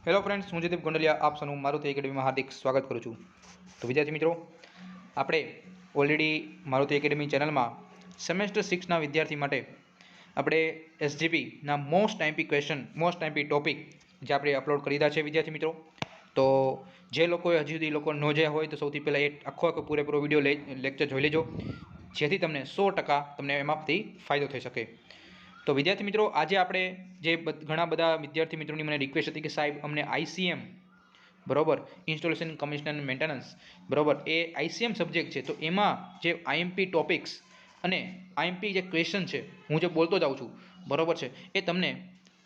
Hello friends, હું જયદીપ ગોંડલિયા આપ સૌનું મારુતિ એકેડમીમાં હાર્દિક સ્વાગત કરું છું. તો વિદ્યાર્થી મિત્રો, આપણે ઓલરેડી મારુતિ એકેડમી ચેનલમાં સેમેસ્ટર 6ના વિદ્યાર્થી માટે આપણે એસજીપીના most IMP question, most IMP topic જે આપણે અપલોડ કરી દીધા છે વિદ્યાર્થી મિત્રો. તો જે લોકોએ હજી સુધી લોકો ન જોયા હોય તો સૌથી પહેલાં એ આખો પૂરેપૂરો વિડીયો લેક્ચર જોઈ લેજો, જેથી તમને 100% તમને એમાંથી ફાયદો થઈ શકે. તો વિદ્યાર્થી મિત્રો, આજે આપણે જે ઘણા બધા વિદ્યાર્થી મિત્રોની મને રિક્વેસ્ટ હતી કે સાહેબ અમને આઈસીએમ બરોબર, ઇન્સ્ટોલેશન કમિશન એન્ડ મેન્ટેનન્સ બરોબર, એ આઈસીએમ સબ્જેક્ટ છે, તો એમાં જે આઈએમપી ટોપિક્સ અને આઈએમપી જે ક્વેશ્ચન છે હું જે બોલતો જાઉં છું બરોબર છે, એ તમને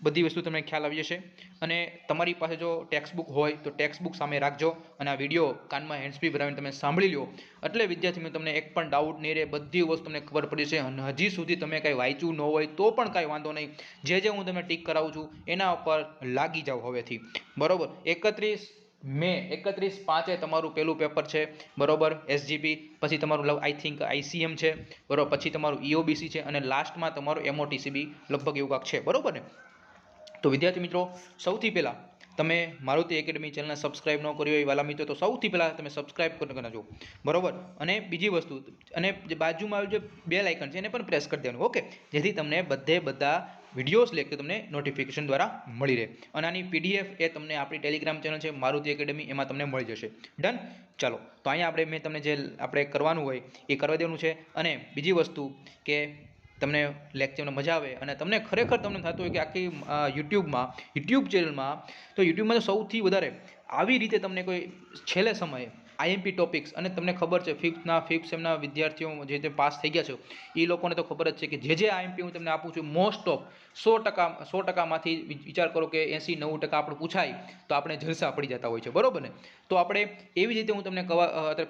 બધી વસ્તુ તમને ખ્યાલ આવી જશે. અને તમારી પાસે જો ટેક્સ્ટ બુક હોય તો ટેક્સ્ટ બુક સામે રાખજો અને આ વિડીયો કાનમાં હેન્ડ્સફ્રી ભરાવીને તમે સાંભળી લો, એટલે વિદ્યાર્થી મિત્રો તમને એક પણ ડાઉટ નહીં રહે, બધી વસ્તુ તમને ખબર પડી છે. અને હજી સુધી તમે કંઈ વાંચ્યું ન હોય તો પણ કાંઈ વાંધો નહીં, જે હું તમને ટીક કરાવું છું એના ઉપર લાગી જાઓ હવેથી બરોબર. 31/5 તમારું પહેલું પેપર છે બરોબર, એસજીપી, પછી તમારું આઈ થિંક આઈસીએમ છે બરોબર, પછી તમારું ઈઓબીસી છે અને લાસ્ટમાં તમારું એમઓટીસીબી લગભગ એવું કાંક છે બરોબર ને. તો વિદ્યાર્થી મિત્રો, સૌથી પહેલાં તમે મારુતિ એકેડમી ચેનલને સબસ્ક્રાઇબ ન કરી હોય વાલા મિત્રો, તો સૌથી પહેલાં તમે સબસ્ક્રાઇબ કરી નાખજો બરોબર. અને બીજી વસ્તુ, અને જે બાજુમાં જે બેલ આઇકન છે એને પણ પ્રેસ કરી દેવાનું, ઓકે, જેથી તમને બધા વિડીયોઝ લેક્ચર તમને નોટિફિકેશન દ્વારા મળી રહે. અને આની પીડીએફ એ તમને આપણી ટેલિગ્રામ ચેનલ છે મારુતિ એકેડમી, એમાં તમને મળી જશે. ડન. ચાલો, તો અહીંયા મેં તમને જે આપણે કરવાનું હોય એ કરવા દેવાનું છે. અને બીજી વસ્તુ કે તમને લેક્ચરમાં મજા આવે અને તમને ખરેખર તમને થતું હોય કે આખી યુટ્યુબ ચેનલમાં તો સૌથી વધારે આવી રીતે તમને કોઈ છેલ્લે સમયે આઈએમપી ટોપિક્સ, અને તમને ખબર છે ફિફ્થ સેમના વિદ્યાર્થીઓ જે તે પાસ થઈ ગયા છે એ લોકોને તો ખબર જ છે કે જે આઈએમપી હું તમને આપું છું મોસ્ટ ઓફ 100%માંથી વિચાર કરો કે 80-90% આપણું પૂછાય તો આપણે જલસા પડી જતા હોય છે બરોબર ને. તો આપણે એવી રીતે હું તમને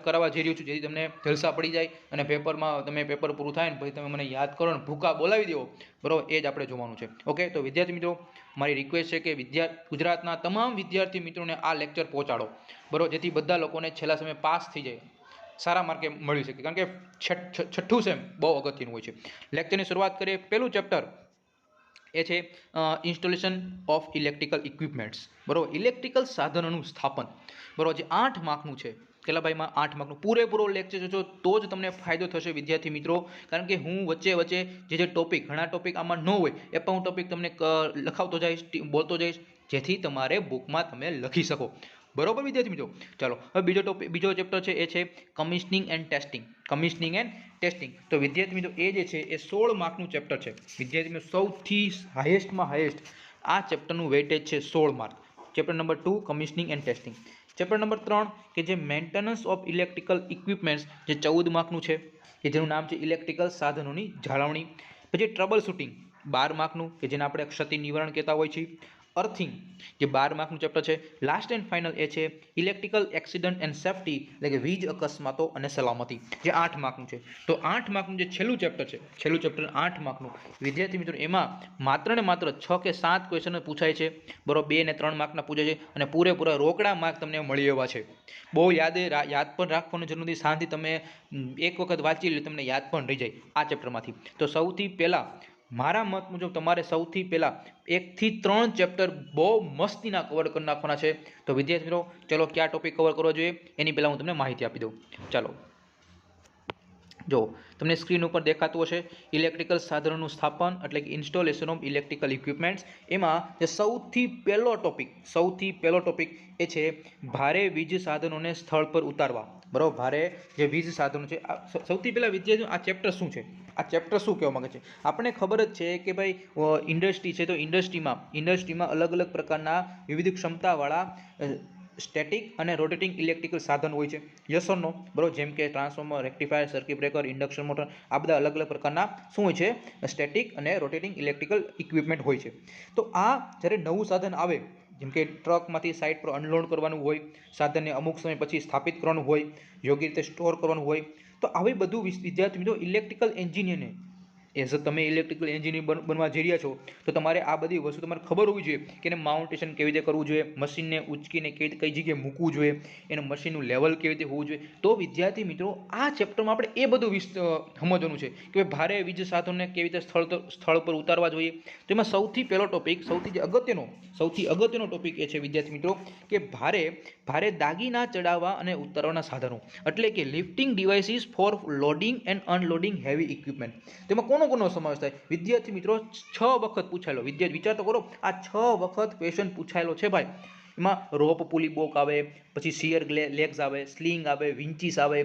કરાવવા જઈ રહ્યો છું જેથી તમને જલસા પડી જાય અને પેપર પૂરું થાય ને પછી તમે મને યાદ કરો ને ભૂકા બોલાવી દો બરોબર, એ જ આપણે જોવાનું છે. ઓકે, તો વિદ્યાર્થી મિત્રો, મારી રિક્વેસ્ટ છે કે ગુજરાતના તમામ વિદ્યાર્થી મિત્રોને આ લેક્ચર પહોંચાડો બરોબર, જેથી બધા લોકોને છેલ્લા સમય પાસ થઈ જાય, સારા માર્કે મળી શકે. કારણ કે છઠ્ઠું સેમ બહુ અગત્યનું હોય છે. લેક્ચરની શરૂઆત કરીએ. પહેલું ચેપ્ટર એ છે ઇન્સ્ટોલેશન ઓફ ઇલેક્ટ્રિકલ ઇક્વિપમેન્ટ્સ બરોબર, ઇલેક્ટ્રિકલ સાધનોનું સ્થાપન બરોબર, જે 8 માર્કનું છે. કેટલા ભાઈમાં 8 માર્કનું પૂરેપૂરો લેક્ચર જોજો તો જ તમને ફાયદો થશે વિદ્યાર્થી મિત્રો. કારણ કે હું વચ્ચે જે ટોપિક, ઘણા ટોપિક આમાં ન હોય એ પણ હું ટોપિક તમને લખાવતો જઈશ, બોલતો જઈશ, જેથી તમારે બુકમાં તમે લખી શકો બરોબર વિદ્યાર્થી મિત્રો. ચાલો, હવે બીજો ચેપ્ટર છે એ છે કમિશનિંગ એન્ડ ટેસ્ટિંગ. તો વિદ્યાર્થી મિત્રો, એ જે છે એ 16 માર્કનું ચેપ્ટર છે વિદ્યાર્થી મિત્રો. સૌથી હાઈએસ્ટ આ ચેપ્ટરનું વેઇટેજ છે 16 mark. Chapter number 2 commissioning and testing. Chapter number 3 કે જે મેન્ટેનન્સ ઓફ ઇલેક્ટ્રિકલ ઇક્વિપમેન્ટ્સ, જે 14 માર્કનું છે, કે જેનું નામ છે ઇલેક્ટ્રિકલ સાધનોની જાળવણી. પછી ટ્રબલ શૂટિંગ 12 માર્કનું, કે જેને આપણે ક્ષતિ નિવારણ કહેતા હોય છે. અર્થિંગ જે 12 માર્કનું ચેપ્ટર છે. લાસ્ટ એન્ડ ફાઇનલ એ છે ઇલેક્ટ્રિકલ એક્સિડન્ટ એન્ડ સેફ્ટી, એટલે કે વીજ અકસ્માતો અને સલામતી, જે 8 માર્કનું છે. તો 8 માર્કનું જે છેલ્લું ચેપ્ટર 8 માર્કનું વિદ્યાર્થી મિત્રો, એમાં માત્ર ને માત્ર 6 કે 7 ક્વેશ્ચન પૂછાય છે બરોબર, 2 અને 3 માર્કના પૂછાય છે અને પૂરેપૂરા રોકડા માર્ક તમને મળી એવા છે. બહુ યાદ પણ રાખવાની જરૂર નથી, શાંતિ તમે એક વખત વાંચી લે તમને યાદ પણ રહી જાય આ ચેપ્ટરમાંથી. તો સૌથી પહેલાં મારા મત મુજબ તમારે સૌથી પહેલાં 1 થી 3 ચેપ્ટર બહુ મસ્તીના કવર કરી નાખવાના છે. તો વિદ્યાર્થી મિત્રો, ચલો કયા ટોપિક કવર કરવો જોઈએ એની પહેલાં હું તમને માહિતી આપી દઉં. ચાલો, જો તમને સ્ક્રીન ઉપર દેખાતું હશે ઇલેક્ટ્રિકલ સાધનોનું સ્થાપન, એટલે કે ઇન્સ્ટોલેશન ઓફ ઇલેક્ટ્રિકલ ઇક્વિપમેન્ટ્સ. એમાં જે સૌથી પહેલો ટોપિક એ છે ભારે વીજ સાધનોને સ્થળ પર ઉતારવા બરાબર. ભારે જે વીજ સાધનો છે, સૌથી પહેલાં વિદ્યાર્થીઓ આ ચેપ્ટર શું છે, આ ચેપ્ટર શું કહેવા માંગે છે. આપણને ખબર જ છે કે ભાઈ ઇન્ડસ્ટ્રી છે, તો ઇન્ડસ્ટ્રીમાં અલગ અલગ પ્રકારના વિવિધ ક્ષમતાવાળા સ્ટેટિક અને રોટેટિંગ ઇલેક્ટ્રિકલ સાધન હોય છે. યસ ઓર નો બરોબર, જેમ કે transformer, rectifier, circuit breaker, induction motor, આ બધા અલગ અલગ પ્રકારના શું હોય છે, સ્ટેટિક અને રોટેટિંગ ઇલેક્ટ્રિકલ ઇક્વિપમેન્ટ હોય છે. તો આ જ્યારે નવું સાધન આવે, જેમ કે ટ્રકમાંથી સાઇટ પર અનલોડ કરવાનું હોય, સાધનને અમુક સમય પછી સ્થાપિત કરવાનું હોય, યોગ્ય રીતે સ્ટોર કરવાનું હોય, તો આવી બધું વિદ્યાર્થી મિત્રો ઇલેક્ટ્રિકલ એન્જિનિયરને એઝ અ તમે ઇલેક્ટ્રિકલ એન્જિનિયર બનવા જઈ રહ્યા છો તો તમારે આ બધી વસ્તુ તમારે ખબર હોવી જોઈએ કે એને માઉન્ટેશન કેવી રીતે કરવું જોઈએ, મશીનને ઉંચકીને કઈ જગ્યાએ મૂકવું જોઈએ, એનું મશીનનું લેવલ કેવી રીતે હોવું જોઈએ. તો વિદ્યાર્થી મિત્રો આ ચેપ્ટરમાં આપણે એ બધું સમજવાનું છે કે ભાઈ ભારે વીજ સાધનોને કેવી રીતે સ્થળ પર ઉતારવા જોઈએ. તો એમાં સૌથી પહેલો ટોપિક, સૌથી અગત્યનો ટોપિક એ છે વિદ્યાર્થી મિત્રો કે ભારે દાગીના ચડાવવા અને ઉતારવાના સાધનો, એટલે કે lifting devices for loading and unloading heavy equipment. તેમાં કોનો સમાવેશ થાય? વિદ્યાર્થી મિત્રો 6 વખત પૂછાયેલો. વિદ્યાર્થી વિચાર તો કરો, આ 6 વખત ક્વેશ્ચન પૂછાયેલો છે ભાઈ. એમાં રોપ પુલી બોક આવે, પછી શિયર લેગ્સ આવે, સ્લિંગ આવે, વિન્ચીસ આવે,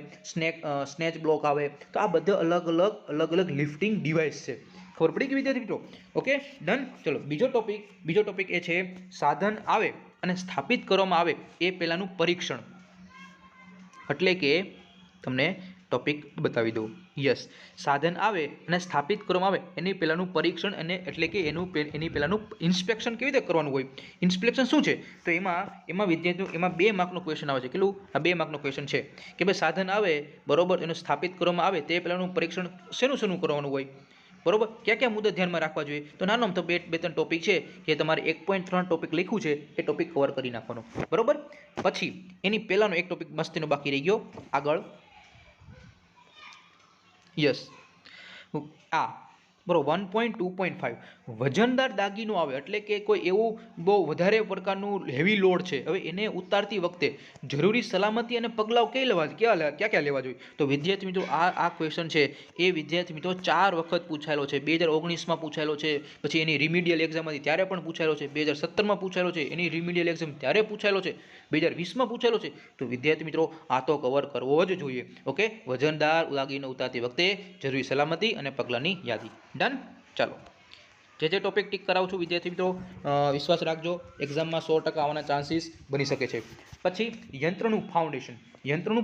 સ્નેચ બ્લોક આવે. તો આ બધા અલગ અલગ લિફ્ટિંગ ડિવાઇસ છે. ખબર પડી ગઈ વિદ્યાર્થી મિત્રો? Okay, done. ચલો બીજો ટોપિક એ છે સાધન આવે અને સ્થાપિત કરવામાં આવે એ પહેલાંનું પરીક્ષણ. એટલે કે તમને ટોપિક બતાવી દઉં. યસ, સાધન આવે અને સ્થાપિત કરવામાં આવે એની પહેલાંનું પરીક્ષણ, અને એટલે કે એની પહેલાંનું ઇન્સ્પેક્શન કેવી રીતે કરવાનું હોય. ઇન્સ્પેક્શન શું છે? તો એમાં વિદ્યાર્થીઓ એમાં 2 માર્કનો ક્વેશ્ચન આવે છે. કેટલું? આ 2 માર્કનો ક્વેશ્ચન છે કે ભાઈ સાધન આવે બરોબર, એનું સ્થાપિત કરવામાં આવે તે પહેલાંનું પરીક્ષણ શેનું કરવાનું હોય, બરોબર. ક્યાં મુદ્દા ધ્યાનમાં રાખવા જોઈએ? તો નાનો તો 2-3 ટોપિક છે કે તમારે 1.3 ટોપિક લખ્યું છે એ ટોપિક કવર કરી નાખવાનો, બરોબર. પછી એની પહેલાંનો એક ટોપિક મસ્તીનો બાકી રહી ગયો. આગળ યસ, બરોબર. 1.2.5 વજનદાર દાગીનો આવે, એટલે કે કોઈ એવું બહુ વધારે પ્રકારનું હેવી લોડ છે, હવે એને ઉતારતી વખતે જરૂરી સલામતી અને પગલાઓ ક્યાં લેવા જોઈએ. તો વિદ્યાર્થી મિત્રો આ ક્વેશ્ચન છે એ વિદ્યાર્થી મિત્રો 4 વખત પૂછાયેલો છે. 2019માં પૂછાયેલો છે, પછી એની રિમિડિયલ એક્ઝામ હતી ત્યારે પણ પૂછાયેલો છે, 2017માં પૂછાયેલો છે, એની રિમિડિયલ એક્ઝામ ત્યારે પૂછાયેલો છે, 2020માં પૂછાયેલો છે. તો વિદ્યાર્થી મિત્રો આ તો કવર કરવો જ જોઈએ. ઓકે, વજનદાર દાગીનો ઉતારતી વખતે જરૂરી સલામતી અને પગલાંની યાદી. ડન. ચાલો, જે ટોપિક ટીક કરાવું છું વિદ્યાર્થી મિત્રો વિશ્વાસ રાખજો, એક્ઝામમાં 100% આવવાના ચાન્સીસ બની શકે છે. પછી યંત્રનું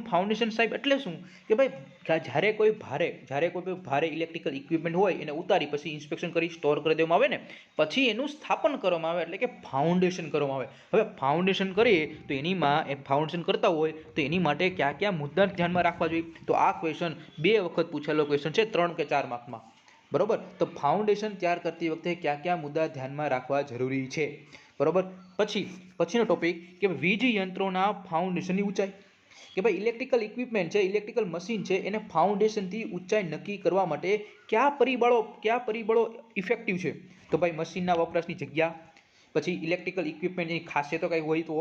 ફાઉન્ડેશન સાહેબ એટલે શું કે ભાઈ જ્યારે કોઈ ભારે ઇલેક્ટ્રિકલ ઇક્વિપમેન્ટ હોય એને ઉતારી પછી ઇન્સ્પેક્શન કરી સ્ટોર કરી દેવામાં આવે ને, પછી એનું સ્થાપન કરવામાં આવે, એટલે કે ફાઉન્ડેશન કરવામાં આવે. હવે ફાઉન્ડેશન કરીએ તો ફાઉન્ડેશન કરતા હોય તો એની માટે કયા મુદ્દા ધ્યાનમાં રાખવા જોઈએ. તો આ ક્વેશ્ચન 2 વખત પૂછેલો ક્વેશ્ચન છે, 3 કે 4 માર્કમાં, બરોબર. તો ફાઉન્ડેશન તૈયાર કરતી વખતે કયા મુદ્દા ધ્યાનમાં રાખવા જરૂરી છે, બરોબર. પછીનો ટોપિક કે વીજ યંત્રોના ફાઉન્ડેશનની ઊંચાઈ, કે ભાઈ ઇલેક્ટ્રિકલ ઇક્વિપમેન્ટ છે, ઇલેક્ટ્રિકલ મશીન છે, એને ફાઉન્ડેશનથી ઊંચાઈ નક્કી કરવા માટે કયા પરિબળો ઇફેક્ટિવ છે. તો ભાઈ મશીનના વપરાશની જગ્યા, પછી ઇલેક્ટ્રિકલ ઇક્વિપમેન્ટની ખાસિયતો કઈ હોય, તો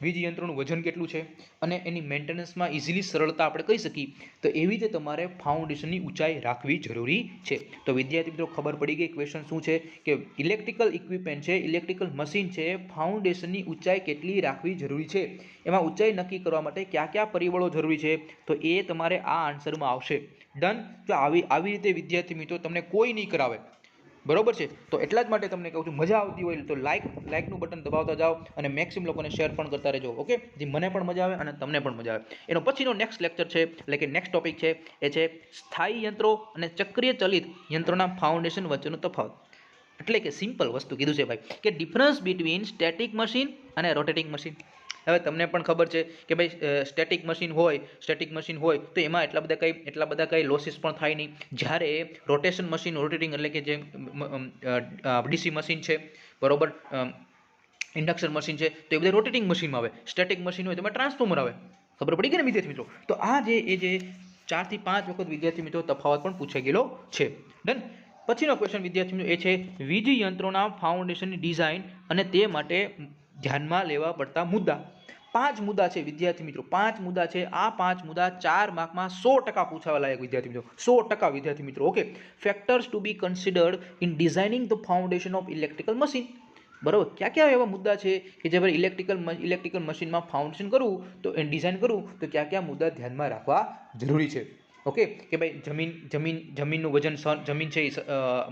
વીજ યંત્રોનું વજન કેટલું છે, અને એની મેન્ટેનન્સમાં ઇઝીલી સરળતા આપણે કહી શકીએ. તો એવી રીતે તમારે ફાઉન્ડેશનની ઊંચાઈ રાખવી જરૂરી છે. તો વિદ્યાર્થી મિત્રો ખબર પડી ગઈ ક્વેશ્ચન શું છે કે ઇલેક્ટ્રિકલ ઇક્વિપમેન્ટ છે, ઇલેક્ટ્રિકલ મશીન છે, ફાઉન્ડેશનની ઊંચાઈ કેટલી રાખવી જરૂરી છે, એમાં ઊંચાઈ નક્કી કરવા માટે કયા પરિબળો જરૂરી છે. તો એ તમારે આ આન્સરમાં આવશે. ડન. જો આવી રીતે વિદ્યાર્થી મિત્રો તમને કોઈ નહીં કરાવે, બરોબર છે. તો એટલા જ માટે તમને કહું છું, મજા આવતી હોય તો લાઇકનું બટન દબાવતા જાઓ અને મેક્સિમમ લોકોને શેર પણ કરતા રહેજો. ઓકે, જે મને પણ મજા આવે અને તમને પણ મજા આવે. એનો પછીનો નેક્સ્ટ લેક્ચર છે, એટલે કે નેક્સ્ટ ટોપિક છે એ છે સ્થાયી યંત્રો અને ચક્રીય ચલિત યંત્રોના ફાઉન્ડેશન વચ્ચેનો તફાવત. એટલે કે સિમ્પલ વસ્તુ કીધું છે ભાઈ કે ડિફરન્સ બિટવીન સ્ટેટિક મશીન અને રોટેટિંગ મશીન. હવે તમને પણ ખબર છે કે ભાઈ સ્ટેટિક મશીન હોય તો એમાં એટલા બધા કંઈ લોસીસ પણ થાય નહીં. જ્યારે રોટેટિંગ એટલે કે જે ડીસી મશીન છે, બરોબર, ઇન્ડક્શન મશીન છે, તો એ બધા રોટેટિંગ મશીનમાં આવે. સ્ટેટિક મશીન હોય તો એમાં ટ્રાન્સફોર્મર આવે. ખબર પડી ગઈ ને વિદ્યાર્થી મિત્રો? તો આ જે 4 થી 5 વખત વિદ્યાર્થી મિત્રો તફાવત પણ પૂછાઈ ગયેલો છે. ડન. પછીનો ક્વેશ્ચન વિદ્યાર્થી મિત્રો એ છે વીજ યંત્રોના ફાઉન્ડેશનની ડિઝાઇન અને તે માટે ધ્યાનમાં લેવા પડતા મુદ્દા. 5 મુદ્દા છે વિદ્યાર્થી મિત્રો, 5 મુદ્દા છે. આ 5 મુદ્દા 4 માર્કમાં 100% પૂછાવા લાયક વિદ્યાર્થી મિત્રો, 100% વિદ્યાર્થી મિત્રો. Okay, factors to be considered in designing the foundation of electrical machine. બરાબર, કયા એવા મુદ્દા છે કે જે ઇલેક્ટ્રિકલ મશીનમાં ફાઉન્ડેશન કરવું તો એને ડિઝાઇન કરવું તો કયા મુદ્દા ધ્યાનમાં રાખવા જરૂરી છે. ઓકે, કે ભાઈ જમીનનું વજન જમીન છે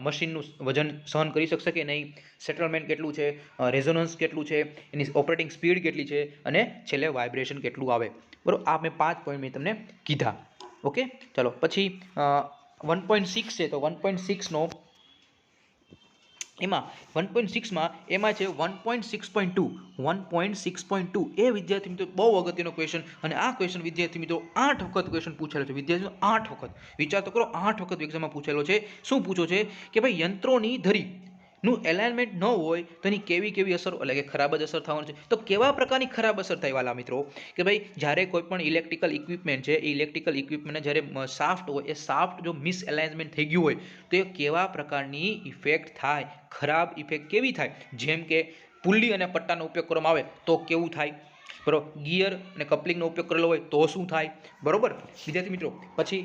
મશીનનું વજન સહન કરી શકશે કે નહીં, સેટલમેન્ટ કેટલું છે, રેઝોનન્સ કેટલું છે, એની ઓપરેટિંગ સ્પીડ કેટલી છે, અને છેલ્લે વાઇબ્રેશન કેટલું આવે. બરાબર, આ મેં 5 પોઈન્ટ મેં તમને કીધા. ઓકે, ચાલો પછી 1.6 છે તો 1.6નો એમાં 1.6માં એમાં છે 1.6.2 1.6.2 એ વિદ્યાર્થી મિત્રો બહુ અગત્યનો ક્વેશ્ચન, અને આ ક્વેશ્ચન વિદ્યાર્થી મિત્રો 8 વખત ક્વેશ્ચન પૂછેલો છે વિદ્યાર્થીઓ, 8 વખત. વિચાર તો કરો, 8 વખત એક્ઝામમાં પૂછેલો છે. શું પૂછો છે કે ભાઈ યંત્રોની ધરી નું એલાઇનમેન્ટ ન હોય તો એની કેવી અસર, એટલે કે ખરાબ જ અસર થવાની છે. તો કેવા પ્રકારની ખરાબ અસર થાય વાલા મિત્રો કે ભાઈ જ્યારે કોઈ પણ ઇલેક્ટ્રિકલ ઇક્વિપમેન્ટ છે, એ ઇલેક્ટ્રિકલ ઇક્વિપમેન્ટને જ્યારે શાફ્ટ હોય, એ શાફ્ટ જો મિસએલાઇનમેન્ટ થઈ ગયું હોય તો એ કેવા પ્રકારની ઇફેક્ટ થાય, ખરાબ ઇફેક્ટ કેવી થાય. જેમ કે પુલ્લી અને પટ્ટાનો ઉપયોગ કરવામાં આવે તો કેવું થાય, બરોબર. ગિયર અને કપલિંગનો ઉપયોગ કરેલો હોય તો શું થાય, બરોબર વિદ્યાર્થી મિત્રો. પછી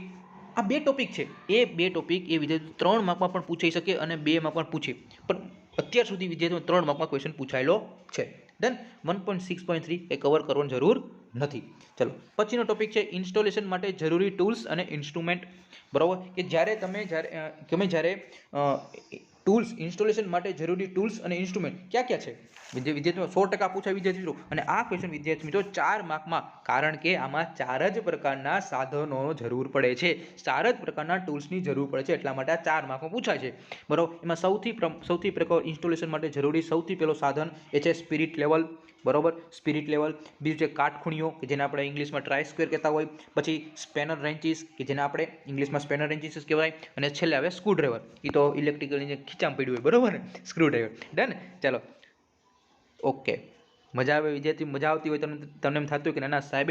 આ બે ટોપિક છે, એ બે ટોપિક એ વિદ્યાર્થી 3 માર્કમાં પણ પૂછાઈ શકે અને 2 માં પણ પૂછે, પણ અત્યાર સુધી વિદ્યાર્થીઓ 3 માર્કમાં ક્વેશ્ચન પૂછાયેલો છે. ડન. 1.6.3 એ કવર કરવાની જરૂર નથી. ચલો પછીનો ટોપિક છે ઇન્સ્ટોલેશન માટે જરૂરી ટૂલ્સ અને ઇન્સ્ટ્રુમેન્ટ, બરાબર. કે જ્યારે ટૂલ્સ, ઇન્સ્ટોલેશન માટે જરૂરી ટૂલ્સ અને ઇન્સ્ટ્રુમેન્ટ ક્યાં છે વિદ્યાર્થીઓ 100% પૂછાય વિદ્યાર્થી મિત્રો. અને આ ક્વેશ્ચન વિદ્યાર્થી મિત્રો 4 માર્કમાં, કારણ કે આમાં 4 જ પ્રકારના સાધનો જરૂર પડે છે, 4 જ પ્રકારના ટૂલ્સની જરૂર પડે છે, એટલા માટે આ 4 માર્કમાં પૂછાય છે, બરાબર. એમાં સૌથી પ્રકાર ઇન્સ્ટોલેશન માટે જરૂરી સૌથી પહેલો સાધન એ છે સ્પિરિટ લેવલ, બરાબર. Spirit level. બીજું છે કાટખૂણીઓ, કે જેને આપણે ઇંગ્લિશમાં ટ્રાય સ્ક્વેર કહેતા હોય. પછી સ્પેનર રેન્ચીસ, કે જેને આપણે ઇંગ્લિશમાં સ્પેનર રેન્ચીસ કહેવાય. અને છેલ્લે આવે સ્ક્રૂ ડ્રાઈવર, એ તો ઇલેક્ટ્રિકલ ખીચામાં પડ્યું હોય, બરાબર ને, સ્ક્રૂ ડ્રાઈવર. ડન. ચાલો ઓકે. મજા આવે વિદ્યાર્થી, મજા આવતી હોય તમને એમ થતું હોય કે નાના સાહેબ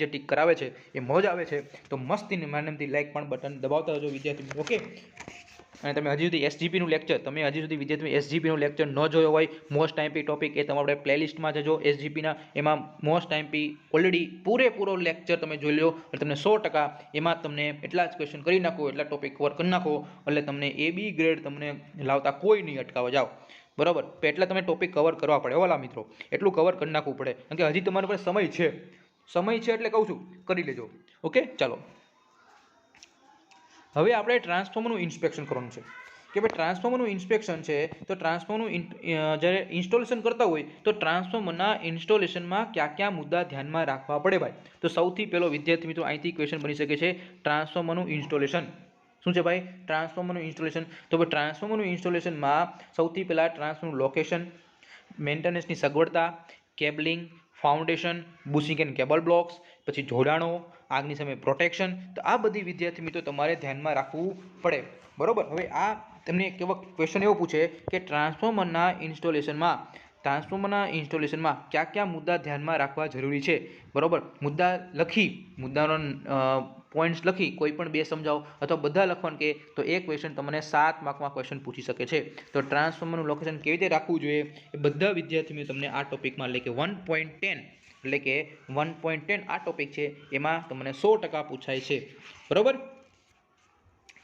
જે ટીક કરાવે છે એ મોજ આવે છે, તો મસ્તીની માધ્યમથી લાઈક પણ બટન દબાવતા રહેજો વિદ્યાર્થી. ઓકે. અને તમે હજી સુધી એસજીપીનું લેક્ચર, વિદ્યાર્થી એસજીપીનું લેક્ચર ન જોયો હોય, મોસ્ટ આઈમ્પી ટોપિક, એ તમારે પ્લેલિસ્ટમાં જજો એસજીપીના, એમાં મોસ્ટ આઈમ્પી ઓલરેડી પૂરેપૂરો લેક્ચર તમે જોઈ લો, એટલે તમને 100% એમાં તમને એટલા જ ક્વેશ્ચન કરી નાખો, એટલા ટોપિક કવર કરી નાખો, એટલે તમને એ બી ગ્રેડ તમને લાવતા કોઈ નહીં અટકાવવા જાઓ, બરાબર. એટલે તમે ટોપિક કવર કરવા પડે વાલા મિત્રો, એટલું કવર કરી નાખવું પડે, કારણ કે હજી તમારી પાસે સમય છે એટલે કહું છું કરી લેજો. ઓકે. ચાલો હવે આપણે ટ્રાન્સફોર્મરનું ઇન્સ્પેક્શન કરવાનું છે, કે ભાઈ ટ્રાન્સફોર્મરનું ઇન્સ્પેક્શન છે, તો ટ્રાન્સફોર્મરનું જ્યારે ઇન્સ્ટોલેશન કરતા હોય તો ટ્રાન્સફોર્મરના ઇન્સ્ટોલેશનમાં કયા મુદ્દા ધ્યાનમાં રાખવા પડે ભાઈ. તો સૌથી પહેલો વિદ્યાર્થી મિત્રો અહીંથી ક્વેશ્ચન બની શકે છે, ટ્રાન્સફોર્મરનું ઇન્સ્ટોલેશન શું છે ભાઈ, ટ્રાન્સફોર્મરનું ઇન્સ્ટોલેશન. તો ભાઈ ટ્રાન્સફોર્મરનું ઇન્સ્ટોલેશનમાં સૌથી પહેલાં ટ્રાન્સફોર્મરનું લોકેશન, મેન્ટેનન્સની સગવડતા, cabling, foundation, bushing and cable blocks, પછી જોડાણો, આગની સામે પ્રોટેક્શન. તો આ બધી વિદ્યાર્થી મિત્રો તમારે ધ્યાનમાં રાખવું પડે, બરોબર. હવે આ તમને કેવો ક્વેશ્ચન એવો પૂછે કે ટ્રાન્સફોર્મરના ઇન્સ્ટોલેશનમાં કયા મુદ્દા ધ્યાનમાં રાખવા જરૂરી છે, બરોબર. મુદ્દાનો પોઈન્ટ્સ લખી કોઈ પણ બે સમજાવો અથવા બધા લખવાનું કે તો એ ક્વેશ્ચન તમને 7 માર્કમાં ક્વેશ્ચન પૂછી શકે છે. તો ટ્રાન્સફોર્મરનું લોકેશન કેવી રીતે રાખવું જોઈએ એ બધા વિદ્યાર્થીઓ તમને આ ટોપિકમાં, એટલે કે 1.10 આ ટોપિક છે એમાં તમને 100% પૂછાય છે, બરોબર.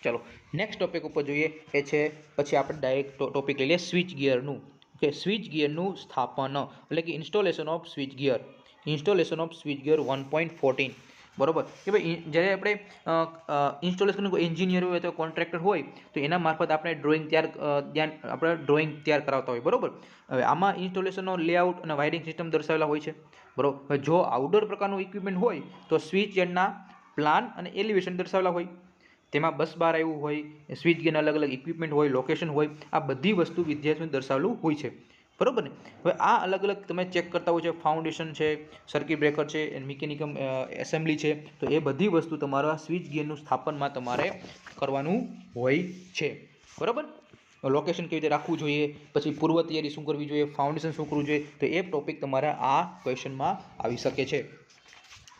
ચલો નેક્સ્ટ ટોપિક ઉપર જોઈએ, એ છે પછી આપણે ડાયરેક્ટ ટોપિક લઈ લઈએ સ્વિચ ગિયરનું. ઓકે. સ્વિચ ગિયરનું સ્થાપન, એટલે કે ઇન્સ્ટોલેશન ઓફ સ્વિચ ગિયર 1.14, બરોબર. કે ભાઈ જ્યારે આપણે ઇન્સ્ટોલેશન કોઈ એન્જિનિયર હોય અથવા કોન્ટ્રાક્ટર હોય તો એના મારફત આપણે ડ્રોઈંગ તૈયાર કરાવતા હોય, બરોબર. હવે આમાં ઇન્સ્ટોલેશનનો લેઆઉટ અને વાયરિંગ સિસ્ટમ દર્શાવેલા હોય છે, બરોબર. જો આઉટડોર પ્રકારનું ઇક્વિપમેન્ટ હોય તો સ્વિચ યાર્ડના પ્લાન અને એલિવેશન દર્શાવેલા હોય, તેમાં બસ બાર આવ્યું હોય, સ્વિચ ગિયરના અલગ ઇક્વિપમેન્ટ હોય, લોકેશન હોય, આ બધી વસ્તુ વિદ્યાર્થીઓને દર્શાવેલું હોય છે, બરોબર ને. હવે આ અલગ તમે ચેક કરતા હોય છે, ફાઉન્ડેશન છે, સર્કિટ બ્રેકર છે, મિકેનિકમ એસેમ્બલી છે, તો એ બધી વસ્તુ તમારા સ્વિચ ગિયરનું સ્થાપનમાં તમારે કરવાનું હોય છે, બરોબર. લોકેશન કેવી રીતે રાખવું જોઈએ, પછી પૂર્વ તૈયારી શું કરવી જોઈએ, ફાઉન્ડેશન શું કરવું જોઈએ, તો એ ટોપિક તમારા આ ક્વેશ્ચનમાં આવી શકે છે.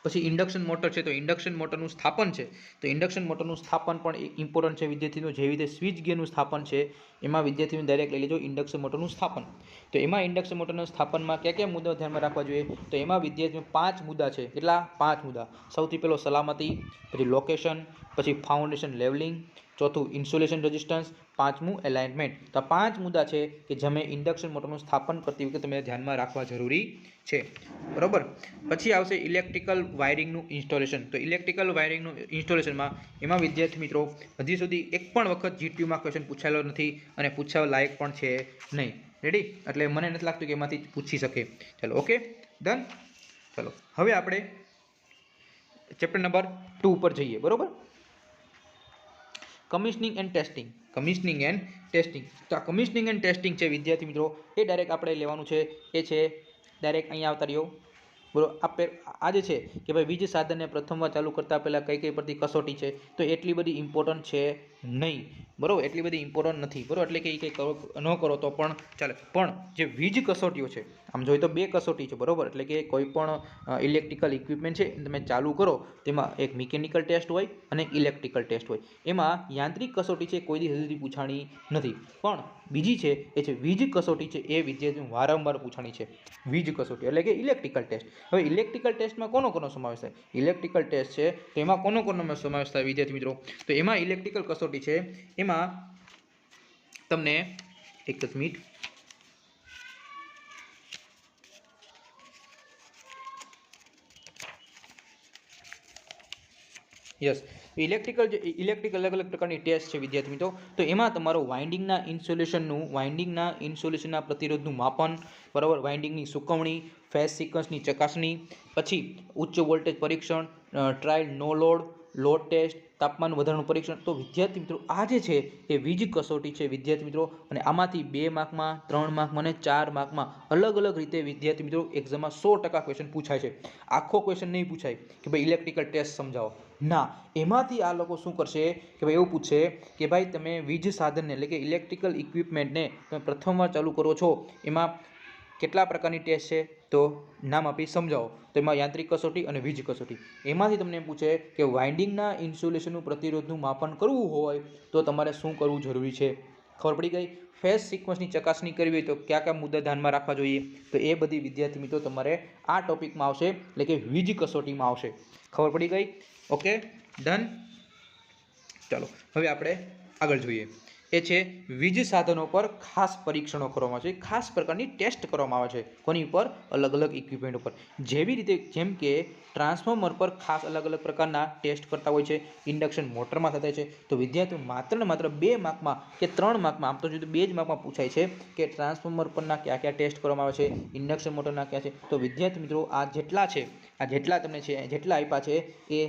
પછી ઇન્ડક્શન મોટર છે, તો ઇન્ડક્શન મોટરનું સ્થાપન છે, તો ઇન્ડક્શન મોટરનું સ્થાપન પણ ઇમ્પોર્ટન્ટ છે વિદ્યાર્થીઓ. જેવી રીતે સ્વિચ ગિયરનું સ્થાપન છે, એમાં વિદ્યાર્થીઓને ડાયરેક્ટ લઈ લેજો ઇન્ડક્શન મોટરનું સ્થાપન. તો એમાં ઇન્ડક્શન મોટરના સ્થાપનમાં કયા મુદ્દાઓ ધ્યાનમાં રાખવા જોઈએ, તો એમાં વિદ્યાર્થીઓ 5 મુદ્દા છે. કેટલા? 5 મુદ્દા. સૌથી પહેલો સલામતી, પછી લોકેશન, પછી ફાઉન્ડેશન લેવલિંગ, ચોથું ઇન્સ્ટોલેશન રેઝિસ્ટન્સ, પાંચમું એલાઇનમેન્ટ. તો 5 મુદ્દા છે કે જેમે ઇન્ડક્શન મોટરનું સ્થાપન કરતી વખતે તમે ધ્યાનમાં રાખવા જરૂરી છે, બરોબર. પછી આવશે ઇલેક્ટ્રિકલ વાયરિંગનું ઇન્સ્ટોલેશન. તો ઇલેક્ટ્રિકલ વાયરિંગનું ઇન્સ્ટોલેશનમાં એમાં વિદ્યાર્થી મિત્રો હજી સુધી એક પણ વખત જીટીયુમાં ક્વેશ્ચન પૂછાયેલો નથી અને પૂછવા લાયક પણ છે નહીં. રેડી? એટલે મને નથી લાગતું કે એમાંથી પૂછી શકે. ચાલો ઓકે, ડન. ચલો હવે આપણે ચેપ્ટર નંબર 2 ઉપર જઈએ, બરોબર. Commissioning and testing, commissioning and testing. તો આ કમિશનિંગ એન્ડ ટેસ્ટિંગ છે વિદ્યાર્થી મિત્રો, એ ડાયરેક્ટ આપણે લેવાનું છે. એ છે ડાયરેક્ટ અહીંયા આવતા રહ્યો. બરાબર, આ જે છે કે ભાઈ વીજ સાધનને પ્રથમવાર ચાલુ કરતાં પહેલાં કઈ કઈ પરથી કસોટી છે, તો એટલી બધી ઇમ્પોર્ટન્ટ છે નહીં. બરાબર, એટલી બધી ઇમ્પોર્ટન્ટ નથી. બરાબર, એટલે કે એ કંઈ ન કરો તો પણ ચાલે. પણ જે વીજ કસોટીઓ છે, આમ જોઈએ તો બે કસોટી છે. બરાબર, એટલે કે કોઈ પણ ઇલેક્ટ્રિકલ ઇક્વિપમેન્ટ છે તમે ચાલુ કરો તેમાં એક મિકેનિકલ ટેસ્ટ હોય અને ઇલેક્ટ્રિકલ ટેસ્ટ હોય. એમાં યાંત્રિક કસોટી છે કોઈ દી સુધી પૂછાણી નથી, પણ બીજી છે એ છે વીજ કસોટી છે, એ વિદ્યાર્થીઓ વારંવાર પૂછાણી છે. વીજ કસોટી એટલે કે ઇલેક્ટ્રિકલ ટેસ્ટ. હવે ઇલેક્ટ્રિકલ ટેસ્ટમાં કોનો સમાવેશ થાય? ઇલેક્ટ્રિકલ ટેસ્ટ છે તો એમાં કોનો સમાવેશ થાય વિદ્યાર્થી મિત્રો? તો એમાં ઇલેક્ટ્રિકલ કસોટી છે એમાં તમને એક જ મિનિટ, યસ, ઇલેક્ટ્રિકલ અલગ અલગ પ્રકારની ટેસ્ટ છે વિદ્યાર્થી મિત્રો. તો એમાં તમારો વાઇન્ડિંગના ઇન્સ્યુલેશનના પ્રતિરોધનું માપન, બરાબર, વાઇન્ડિંગની સુકવણી, ફેઝ સિક્વન્સની ચકાસણી, પછી ઉચ્ચ વોલ્ટેજ પરીક્ષણ, ટ્રાયલ નો લોડ ટેસ્ટ, તાપમાન વધારાનું પરીક્ષણ. તો વિદ્યાર્થી મિત્રો આ જે છે એ વીજ કસોટી છે વિદ્યાર્થી મિત્રો, અને આમાંથી 2 માર્કમાં, 3 માર્કમાં અને 4 માર્કમાં અલગ અલગ રીતે વિદ્યાર્થી મિત્રો એક્ઝામમાં 100% ક્વેશ્ચન પૂછાય છે. આખો ક્વેશ્ચન નહીં પૂછાય કે ભાઈ ઇલેક્ટ્રિકલ ટેસ્ટ સમજાવો, ના, એમાંથી આ લોકો શું કરશે કે ભાઈ એવું પૂછશે કે ભાઈ તમે વીજ સાધનને એટલે કે ઇલેક્ટ્રિકલ ઇક્વિપમેન્ટને તમે પ્રથમવાર ચાલુ કરો છો, એમાં કેટલા પ્રકારની ટેસ્ટ છે તો નામ આપી સમજાવો. તો એમાં યાંત્રિક કસોટી અને વીજ કસોટી. એમાંથી તમને એમ પૂછે કે વાઇન્ડિંગના ઇન્સ્યુલેશનનું પ્રતિરોધનું માપન કરવું હોય તો તમારે શું કરવું જરૂરી છે? ખબર પડી ગઈ. ફેઝ સિક્વન્સની ચકાસણી કરવી હોય તો કયા કયા મુદ્દા ધ્યાનમાં રાખવા જોઈએ? તો એ બધી વિદ્યાર્થી મિત્રો તમારે આ ટોપિકમાં આવશે, એટલે કે વીજ કસોટીમાં આવશે. ખબર પડી ગઈ? Okay, done. ચાલો હવે આપણે આગળ જોઈએ. એ છે વીજ સાધનો પર ખાસ પરીક્ષણો કરવામાં આવે છે, ખાસ પ્રકારની ટેસ્ટ કરવામાં આવે છે. કોની ઉપર? અલગ અલગ ઇક્વિપમેન્ટ ઉપર. જેવી રીતે જેમ કે ટ્રાન્સફોર્મર પર ખાસ અલગ અલગ પ્રકારના ટેસ્ટ કરતા હોય છે, ઇન્ડક્શન મોટરમાં થતા છે. તો વિદ્યાર્થીઓ માત્ર ને માત્ર 2 માર્કમાં કે 3 માર્કમાં, આમ તો જોઈએ તો 2 જ માર્કમાં પૂછાય છે કે ટ્રાન્સફોર્મર પરના કયા કયા ટેસ્ટ કરવામાં આવે છે, ઇન્ડક્શન મોટરના કયા છે. તો વિદ્યાર્થી મિત્રો આ જેટલા છે, આ જેટલા તમને છે, જેટલા આપ્યા છે એ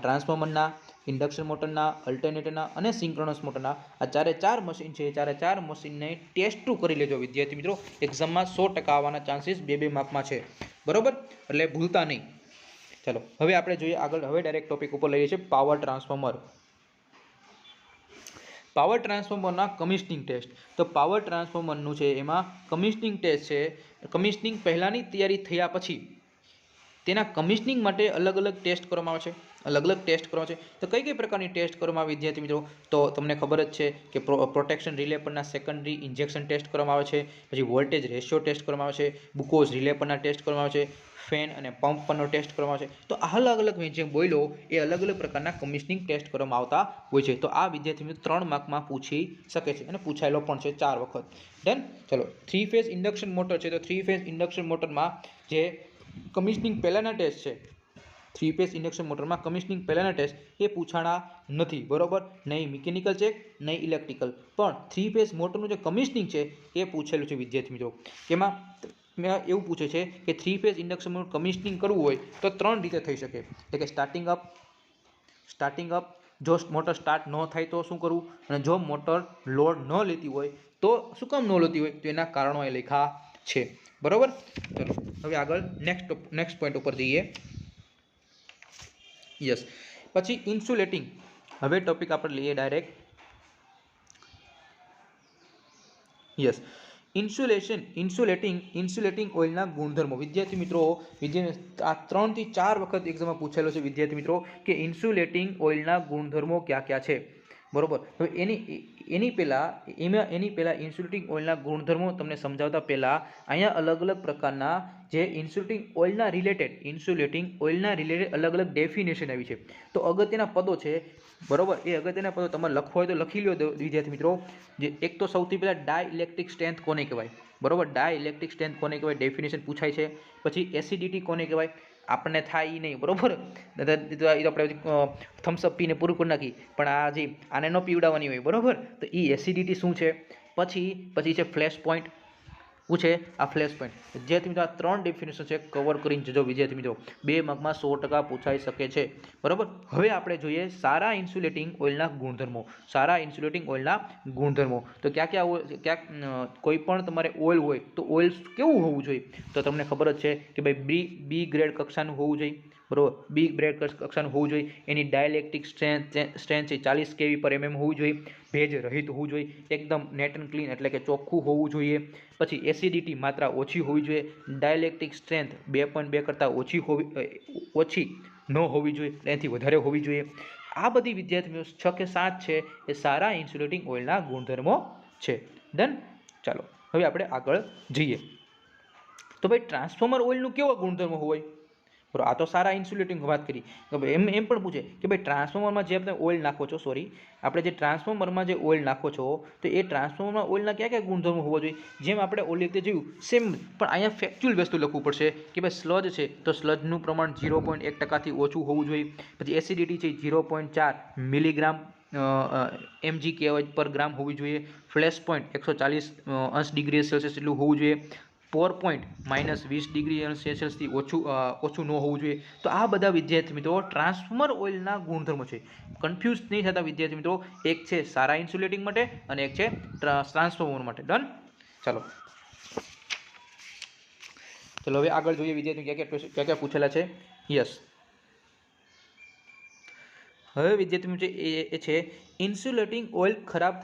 ટ્રાન્સફોર્મરના, ઇન્ડક્શન મોટરના, અલ્ટરનેટરના અને સિંક્રોનસ મોટરના આ 4 મશીન છે. 4 મશીનને ટેસ્ટ કરી લેજો વિદ્યાર્થી મિત્રો. એક્ઝામમાં 100% આવવાના ચાન્સીસ 2 માર્કમાં છે. બરોબર, એટલે ભૂલતા નહીં. ચાલો હવે આપણે જોઈએ આગળ. હવે ડાયરેક્ટ ટોપિક ઉપર લઈએ છીએ પાવર ટ્રાન્સફોર્મર. પાવર ટ્રાન્સફોર્મરના કમિશનિંગ ટેસ્ટ. તો પાવર ટ્રાન્સફોર્મરનું છે એમાં કમિશનિંગ ટેસ્ટ છે. કમિશનિંગ પહેલાંની તૈયારી થયા પછી તેના કમિશનિંગ માટે અલગ અલગ ટેસ્ટ કરવામાં આવે છે. તો કઈ પ્રકારની ટેસ્ટ કરવામાં આવે વિદ્યાર્થી મિત્રો? તો તમને ખબર જ છે કે પ્રોટેક્શન રિલે પરના સેકન્ડરી ઇન્જેક્શન ટેસ્ટ કરવામાં આવે છે, પછી વોલ્ટેજ રેશિયો ટેસ્ટ કરવામાં આવે છે, ગ્લુકોઝ રિલે પરના ટેસ્ટ કરવામાં આવે છે, ફેન અને પંપ પરનો ટેસ્ટ કરવામાં આવે છે. તો આ અલગ અલગ જે બોલ્યો એ અલગ અલગ પ્રકારના કમિશનિંગ ટેસ્ટ કરવામાં આવતા હોય છે. તો આ વિદ્યાર્થી મિત્રો 3 માર્કમાં પૂછી શકે છે અને પૂછાયેલો પણ છે 4 વખત. ડન. ચલો 3 ફેઝ ઇન્ડક્શન મોટર છે. તો 3 ફેઝ ઇન્ડક્શન મોટરમાં જે કમિશનિંગ પહેલાંના ટેસ્ટ છે, 3 ફેઝ ઇન્ડક્શન મોટરમાં કમિશનિંગ પહેલાંના ટેસ્ટ એ પૂછાણા નથી. બરોબર, નહીં મિકેનિકલ ચેક, નહીં ઇલેક્ટ્રિકલ, પણ 3 ફેઝ મોટરનું જે કમિશનિંગ છે એ પૂછેલું છે વિદ્યાર્થી મિત્રો. એમાં એવું પૂછે છે કે 3 ફેઝ ઇન્ડક્શન મોટર કમિશનિંગ કરવું હોય તો 3 રીતે થઈ શકે. એટલે કે સ્ટાર્ટિંગ અપ, જો મોટર સ્ટાર્ટ ન થાય તો શું કરવું, અને જો મોટર લોડ ન લેતી હોય તો શું કામ ન લેતી હોય, તો એના કારણો એ લખ્યા છે. બરોબર, ચલો હવે આગળ નેક્સ્ટ પોઈન્ટ ઉપર જઈએ. યસ, પછી ઇન્સ્યુલેટિંગ. હવે ટોપિક આપણે લઈએ ડાયરેક્ટ. યસ, ઇન્સ્યુલેટિંગ ઓઇલના ગુણધર્મો. વિદ્યાર્થી મિત્રો આ 3 થી 4 વખત એક્ઝામમાં પૂછેલો છે વિદ્યાર્થી મિત્રો કે ઇન્સ્યુલેટિંગ ઓઇલના ગુણધર્મો કયા કયા છે. બરોબર, હવે એની પહેલાં ઇન્સ્યુલેટિંગ ઓઇલના ગુણધર્મો તમને સમજાવતા પહેલાં અહીંયા અલગ અલગ પ્રકારના જે ઇન્સ્યુલેટિંગ ઓઇલના રિલેટેડ અલગ અલગ ડેફિનેશન આવી છે. તો અગત્યના પદો છે. બરોબર, એ અગત્યના પદો તમારે લખવા હોય તો લખી લો વિદ્યાર્થી મિત્રો. જે એક તો સૌથી પહેલાં ડાઇલેક્ટ્રિક સ્ટ્રેન્થ કોને કહેવાય? બરોબર, ડાઇલેક્ટ્રિક સ્ટ્રેન્થ કોને કહેવાય ડેફિનેશન પૂછાય છે. પછી એસિડિટી કોને કહેવાય? આપણને થાય એ નહીં, બરોબર, એ તો આપણે થમ્સઅપ પીને પૂરું કરી નાખી, પણ આ જે આને ન પીવડાવવાની હોય, બરોબર, તો એ એસિડિટી શું છે. પછી છે ફ્લેશ પોઈન્ટ. પૂછે આ ફ્લેશ પોઈન્ટ. વિદ્યાર્થી મિત્રો આ 3 ડેફિનેશન છે કવર કરીને જજો વિદ્યાર્થી મિત્રો, 2 માર્કમાં 100% પૂછાઈ શકે છે. બરાબર. હવે આપણે જોઈએ સારા ઇન્સ્યુલેટિંગ ઓઇલના ગુણધર્મો. સારા ઇન્સ્યુલેટિંગ ઓઇલના ગુણધર્મો તો ક્યાં કોઈ પણ તમારે ઓઇલ હોય તો ઓઇલ કેવું હોવું જોઈએ? તો તમને ખબર જ છે કે ભાઈ બી ગ્રેડ કક્ષાનું હોવું જોઈએ. બરાબર. બી ગ્રેડ કક્ષાનું હોવું જોઈએ. એની ડાયલેક્ટ્રિક સ્ટ્રેન્થ છે 40 kV/mm હોવું જોઈએ. ભેજ રહિત હોવું જોઈએ. એકદમ નેટ એન્ડ ક્લીન એટલે કે ચોખ્ખું હોવું જોઈએ. પછી એસિડિટી માત્રા ઓછી હોવી જોઈએ. ડાયલેક્ટ્રિક સ્ટ્રેન્થ 2.2 કરતાં ઓછી ન હોવી જોઈએ, એનાથી વધારે હોવી જોઈએ. આ બધી વિદ્યાર્થીઓ 6 કે 7 છે એ સારા ઇન્સ્યુલેટિંગ ઓઇલના ગુણધર્મો છે. ડન. ચાલો હવે આપણે આગળ જઈએ. તો ભાઈ ટ્રાન્સફોર્મર ઓઇલનું કેવો ગુણધર્મ હોય? બરાબર. આ તો સારા ઇન્સ્યુલેટિંગ વાત કરી. એમ પણ પૂછે કે ભાઈ ટ્રાન્સફોર્મરમાં જે આપણે ઓઇલ નાખો છો, આપણે જે ટ્રાન્સફોર્મરમાં જે ઓઇલ નાખો છો તો એ ટ્રાન્સફોર્મરના ઓઇલના કયા કયા ગુણધર્મો હોવા જોઈએ? જેમ આપણે ઓલી રીતે જોયું સેમ, પણ અહીંયા ફેક્ચ્યુઅલ વસ્તુ લખવું પડશે કે ભાઈ સ્લજ છે તો સ્લજનું પ્રમાણ 0.1%થી ઓછું હોવું જોઈએ. પછી એસિડિટી છે 0.4 મિલીગ્રામ mg/g હોવી જોઈએ. ફ્લેશ પોઈન્ટ 140°C એટલું હોવું જોઈએ. પોર પોઈન્ટ -20°C ઓછું ન હોવું જોઈએ. તો આ બધા વિદ્યાર્થી મિત્રો ટ્રાન્સફોર્મર ઓઇલના ગુણધર્મો છે. કન્ફ્યુઝ નહીં થતા વિદ્યાર્થી મિત્રો, એક છે સારા ઇન્સ્યુલેટિંગ માટે અને એક છે ટ્રાન્સફોર્મર માટે. ડન. ચાલો હવે આગળ જોઈએ વિદ્યાર્થી ક્યાં ક્યાં પૂછેલા છે. યસ. હવે વિદ્યાર્થી મિત્રો એ છે ઇન્સ્યુલેટિંગ ઓઇલ ખરાબ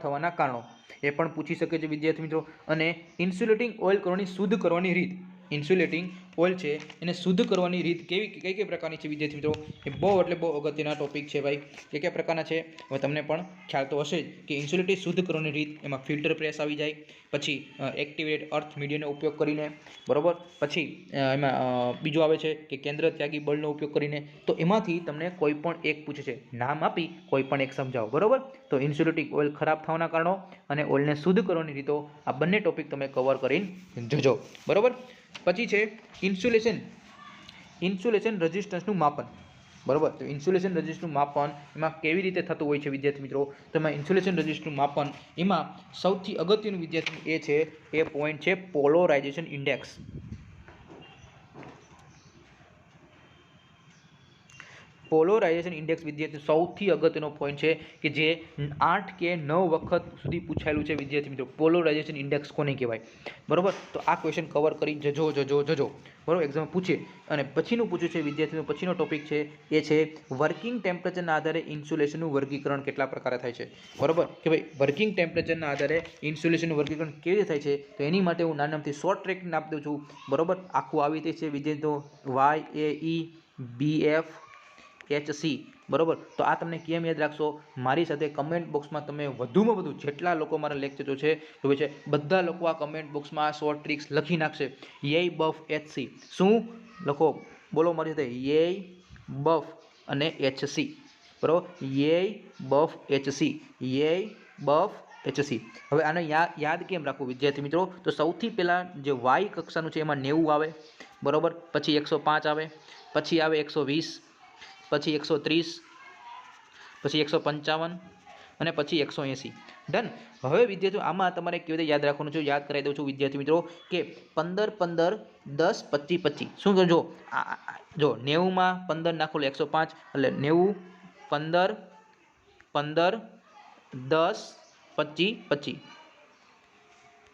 થવાના કારણો. એ પણ પૂછી શકે છે વિદ્યાર્થી મિત્રો. અને ઇન્સ્યુલેટિંગ ઓઇલ શુદ્ધ કરવાની રીત. ઇન્સ્યુલેટિંગ ઓઇલ છે એને શુદ્ધ કરવાની રીત કઈ પ્રકારની છે વિદ્યાર્થી મિત્રો? એ બહુ અગત્યના ટોપિક છે ભાઈ. કયા પ્રકારના છે હવે તમને પણ ખ્યાલ તો હશે જ કે ઇન્સ્યુલેટિવ શુદ્ધ કરવાની રીત. એમાં ફિલ્ટર પ્રેસ આવી જાય, પછી એક્ટિવેટ અર્થ મીડિયાનો ઉપયોગ કરીને, બરાબર. પછી એમાં બીજું આવે છે કે કેન્દ્ર ત્યાગી બળનો ઉપયોગ કરીને. તો એમાંથી તમને કોઈ પણ એક પૂછે છે, નામ આપી કોઈ પણ એક સમજાવો. બરાબર. તો ઇન્સ્યુલેટિવ ઓઇલ ખરાબ થવાના કારણો અને ઓઇલને શુદ્ધ કરવાની રીતો, આ બંને ટોપિક તમે કવર કરીને જજો. બરાબર. પછી છે ઇન્સ્યુલેશન રેઝિસ્ટન્સનું માપન. બરાબર. તો ઇન્સ્યુલેશન રેઝિસ્ટન્સનું માપન એમાં કેવી રીતે થતું હોય છે વિદ્યાર્થી મિત્રો? તો એમાં ઇન્સ્યુલેશન રેઝિસ્ટન્સનું માપન એમાં સૌથી અગત્યનું વિદ્યાર્થી એ પોઈન્ટ છે પોલરાઇઝેશન ઇન્ડેક્સ. પોલરાઇઝેશન ઇન્ડેક્સ વિદ્યાર્થી સૌથી અગત્યનો પોઈન્ટ છે કે જે 8 કે 9 વખત સુધી પૂછાયેલું છે વિદ્યાર્થી મિત્રો. પોલરાઇઝેશન ઇન્ડેક્સ કોને કહેવાય? બરાબર. તો આ ક્વેશ્ચન કવર કરી જજો. બરાબર. એક્ઝામ પૂછે. અને પછીનું પૂછ્યું છે વિદ્યાર્થીનો પછીનો ટોપિક છે એ છે વર્કિંગ ટેમ્પરેચરના આધારે ઇન્સ્યુલેશનનું વર્ગીકરણ કેટલા પ્રકારે થાય છે? બરાબર. કે ભાઈ વર્કિંગ ટેમ્પરેચરના આધારે ઇન્સ્યુલેશનનું વર્ગીકરણ કેવી રીતે થાય છે? તો એની માટે હું નામથી શોર્ટ ટ્રેકિંગ આપી દઉં છું. બરાબર. આખું આવી રીતે છે વિદ્યાર્થીઓ YAEBF HC. બરાબર. તો આ તમને કેમ યાદ રાખશો? મારી સાથે કમેન્ટ બોક્સમાં તમે વધુમાં વધુ જેટલા લોકો મારા લેક્ચર છે બધા લોકો આ કમેન્ટ બોક્સમાં શોર્ટ ટ્રિક્સ લખી નાખશે. YAEBF HC શું લખો? બોલો મારી સાથે. YAEBF અને HC. બરાબર. YAEBF HC. હવે આને યાદ કેમ રાખવું વિદ્યાર્થી મિત્રો? તો સૌથી પહેલાં જે વાય કક્ષાનું છે એમાં 90 આવે. બરાબર. પછી 105 આવે. પછી આવે 120, પછી 130, પછી 155 અને પછી 180. ડન. હવે વિદ્યાર્થીઓ આમાં તમારે કેવી રીતે યાદ રાખવાનું છે? યાદ કરાવી દઉં છું વિદ્યાર્થી મિત્રો કે 15 15 10 25 25. શું કરજો? જો 90માં 15 નાખો 105 એટલે 90 15 15 10 25 25.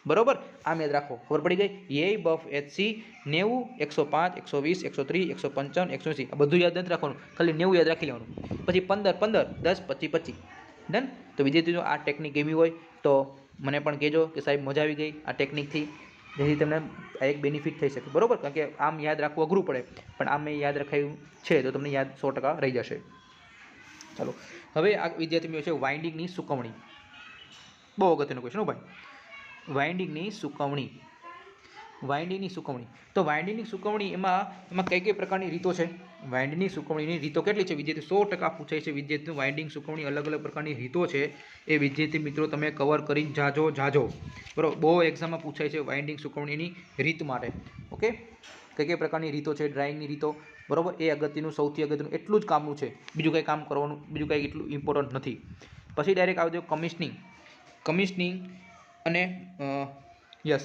બરોબર. આમ યાદ રાખો. ખબર પડી ગઈ? YAEBF HC 90 105 120 130 155 180. આ બધું યાદ નથી રાખવાનું, ખાલી 90 યાદ રાખી લેવાનું. પછી 15 15 10 25 25. ડન. તો વિદ્યાર્થીઓ આ ટેકનિક એવી હોય તો મને પણ કહેજો કે સાહેબ મજા આવી ગઈ આ ટેકનિકથી, જેથી તમને આ એક બેનિફિટ થઈ શકે. બરોબર. કારણ કે આમ યાદ રાખવું અઘરું પડે, પણ આમ મેં યાદ રખાયું છે તો તમને યાદ 100% રહી જશે. ચાલો હવે આ વિદ્યાર્થીઓ છે વાઇન્ડિંગની સુકવણી. બહુ અગત્યનો ક્વેશ્ચન હો ભાઈ. વાઇન્ડિંગની સુકવણી. તો વાઇન્ડિંગની સુકવણી એમાં કઈ પ્રકારની રીતો છે? વાઇન્ડિંગની સુકવણીની રીતો કેટલી છે વિદ્યાર્થી? 100% પૂછાય છે વિદ્યાર્થીઓ. વાઇન્ડિંગ સુકવણી અલગ પ્રકારની રીતો છે એ વિદ્યાર્થી મિત્રો તમે કવર કરી જાજો. બરાબર. બહુ એક્ઝામમાં પૂછાય છે વાઇન્ડિંગ સુકવણીની રીત માટે. ઓકે. કઈ પ્રકારની રીતો છે? ડ્રાઇંગની રીતો. બરાબર. એ અગત્યનું, સૌથી અગત્યનું એટલું જ કામનું છે. બીજું કંઈ કામ કરવાનું, બીજું કંઈ એટલું ઇમ્પોર્ટન્ટ નથી. પછી ડાયરેક્ટ આવી દો કમિશનિંગ. અને યસ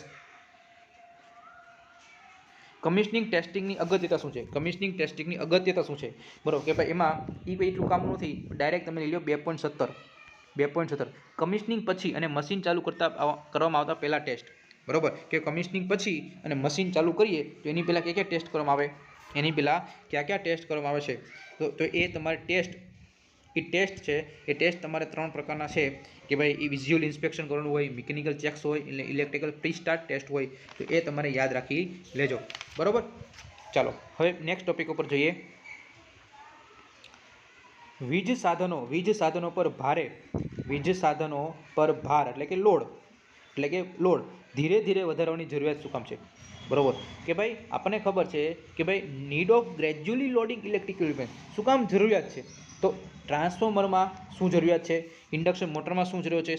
કમિશનિંગ ટેસ્ટિંગની અગત્યતા શું છે? કમિશનિંગ ટેસ્ટિંગની અગત્યતા શું છે? બરાબર કે ભાઈ એમાં એ ભાઈ એટલું કામ નથી, ડાયરેક્ટ તમે લઈ લો 2.17 કમિશનિંગ પછી અને મશીન ચાલુ કરવામાં આવતા પહેલા ટેસ્ટ. બરાબર કે કમિશનિંગ પછી અને મશીન ચાલુ કરીએ તો એની પહેલાં ક્યાં ટેસ્ટ કરવામાં આવે, એની પહેલાં ક્યાં ટેસ્ટ કરવામાં આવે છે? તો એ તમારે ટેસ્ટ છે એ ટેસ્ટ તમારે 3 પ્રકારના છે કે ભાઈ એ વિઝ્યુઅલ ઇન્સ્પેક્શન કરવાનું હોય, મિકેનિકલ ચેક્સ હોય, એટલે ઇલેક્ટ્રિકલ પ્રી સ્ટાર્ટ ટેસ્ટ હોય. તો એ તમારે યાદ રાખી લેજો. બરાબર, ચાલો હવે નેક્સ્ટ ટોપિક ઉપર જઈએ. વીજ સાધનો પર ભાર એટલે કે લોડ ધીરે ધીરે વધારવાની જરૂરિયાત શું કામ છે? બરોબર કે ભાઈ આપણને ખબર છે કે ભાઈ need of gradually loading electric equipment શું કામ જરૂરિયાત છે? તો ટ્રાન્સફોર્મરમાં શું જરૂરિયાત છે, ઇન્ડક્શન મોટરમાં શું જરૂરિયાત છે,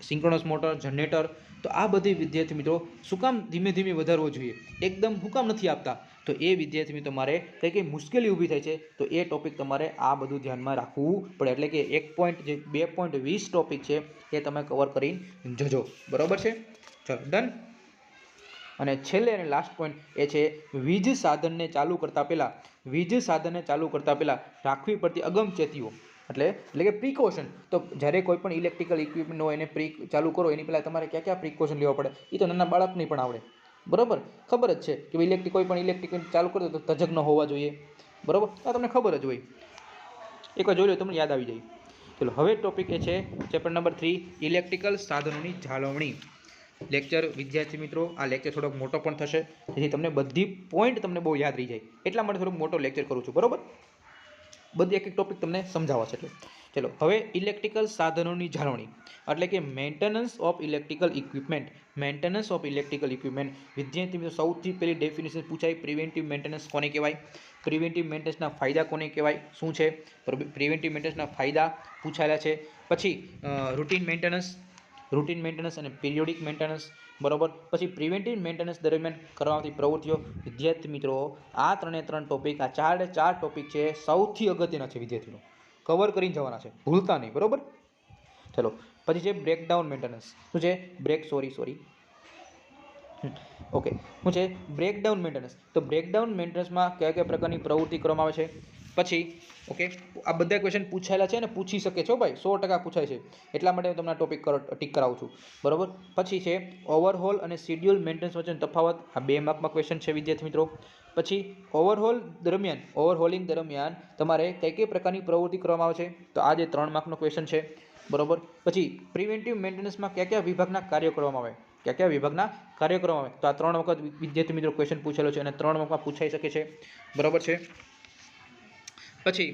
સિંક્રોનસ મોટર, જનરેટર. તો આ બધી વિદ્યાર્થી મિત્રો શું કામ ધીમે ધીમે વધારવો જોઈએ, એકદમ શું કામ નથી આપતા? તો એ વિદ્યાર્થી મિત્રો તમારે કઈ મુશ્કેલી ઊભી થાય છે તો એ ટોપિક તમારે આ બધું ધ્યાનમાં રાખવું પડે. એટલે કે 2.20 ટોપિક છે એ તમે કવર કરી જજો. બરાબર છે, ચલો ડન. અને છેલ્લે અને લાસ્ટ પોઈન્ટ એ છે વીજ સાધનને ચાલુ કરતા પહેલા રાખવી પડતી અગમચેતીઓ એટલે કે પ્રિકોશન. તો જ્યારે કોઈ પણ ઇલેક્ટ્રિકલ ઇક્વિપમેન્ટ હોય એને ચાલુ કરો એની પહેલાં તમારે ક્યાં પ્રિકોશન લેવા પડે એ તો નાના બાળકને પણ આવડે. બરાબર, ખબર જ છે કે કોઈ પણ ઇલેક્ટ્રિક ચાલુ કરો તો તજજ્ઞ હોવા જોઈએ. બરાબર, આ તમને ખબર જ હોય, એકવાર જોઈ લો તમને યાદ આવી જાય. ચલો હવે ટોપિક એ છે ચેપ્ટર નંબર 3 ઇલેક્ટ્રિકલ સાધનોની જાળવણી. લેક્ચર વિદ્યાર્થી મિત્રો આ લેક્ચર થોડોક મોટો પણ થશે, જેથી તમને બધી પોઈન્ટ તમને બહુ યાદ રહી જાય એટલા માટે થોડોક મોટો લેક્ચર કરું છું. બરાબર, બધી એક ટોપિક તમને સમજાવવા છે એટલે. ચલો હવે ઇલેક્ટ્રિકલ સાધનોની જાળવણી એટલે કે મેન્ટેનન્સ ઓફ ઇલેક્ટ્રિકલ ઇક્વિપમેન્ટ. વિદ્યાર્થી મિત્રો સૌથી પહેલી ડેફિનેશન પૂછાય પ્રિવેન્ટિવ મેન્ટેનન્સ કોને કહેવાય? પ્રિવેન્ટિવ મેન્ટેનન્સના ફાયદા કોને કહેવાય, શું છે પ્રિવેન્ટિવ મેન્ટેનન્સના ફાયદા પૂછાયેલા છે. પછી રૂટીન મેન્ટેનન્સ અને પિરિયોડિક મેન્ટેનન્સ. બરાબર, પછી પ્રિવેન્ટિવ મેન્ટેનન્સ દરમિયાન કરવાતી પ્રવૃત્તિઓ. વિદ્યાર્થી મિત્રો આ 3 ટોપિક, આ 4 ટોપિક છે સૌથી અગત્યના છે વિદ્યાર્થીઓ, કવર કરીને જવાના છે, ભૂલતા નહીં. બરાબર, ચલો પછી છે બ્રેકડાઉન મેન્ટેનન્સ. શું છે બ્રેકડાઉન મેન્ટેનન્સ. તો બ્રેકડાઉન મેન્ટેનન્સમાં કયા પ્રકારની પ્રવૃત્તિ કરવામાં આવે છે? પછી આ બધા ક્વેશ્ચન પૂછાયેલા છે અને પૂછી શકે છો ભાઈ, 100% પૂછાય છે, એટલા માટે હું તમને ટોપિક ટીક કરાવું છું. બરાબર, પછી છે ઓવરહોલ અને શેડ્યુલ મેન્ટેનન્સ વચ્ચેનો તફાવત. આ 2 માર્કમાં ક્વેશ્ચન છે વિદ્યાર્થી મિત્રો. પછી ઓવરહોલિંગ દરમિયાન તમારે કઈ પ્રકારની પ્રવૃત્તિ કરવામાં આવે છે? તો આ જે 3 માર્કનો ક્વેશ્ચન છે. બરાબર, પછી પ્રિવેન્ટિવ મેન્ટેનન્સમાં કયા વિભાગના કાર્યો કરવામાં આવે? તો આ 3 વખત વિદ્યાર્થી મિત્રો ક્વેશ્ચન પૂછેલો છે અને 3 માર્કમાં પૂછાઈ શકે છે. બરાબર છે. પછી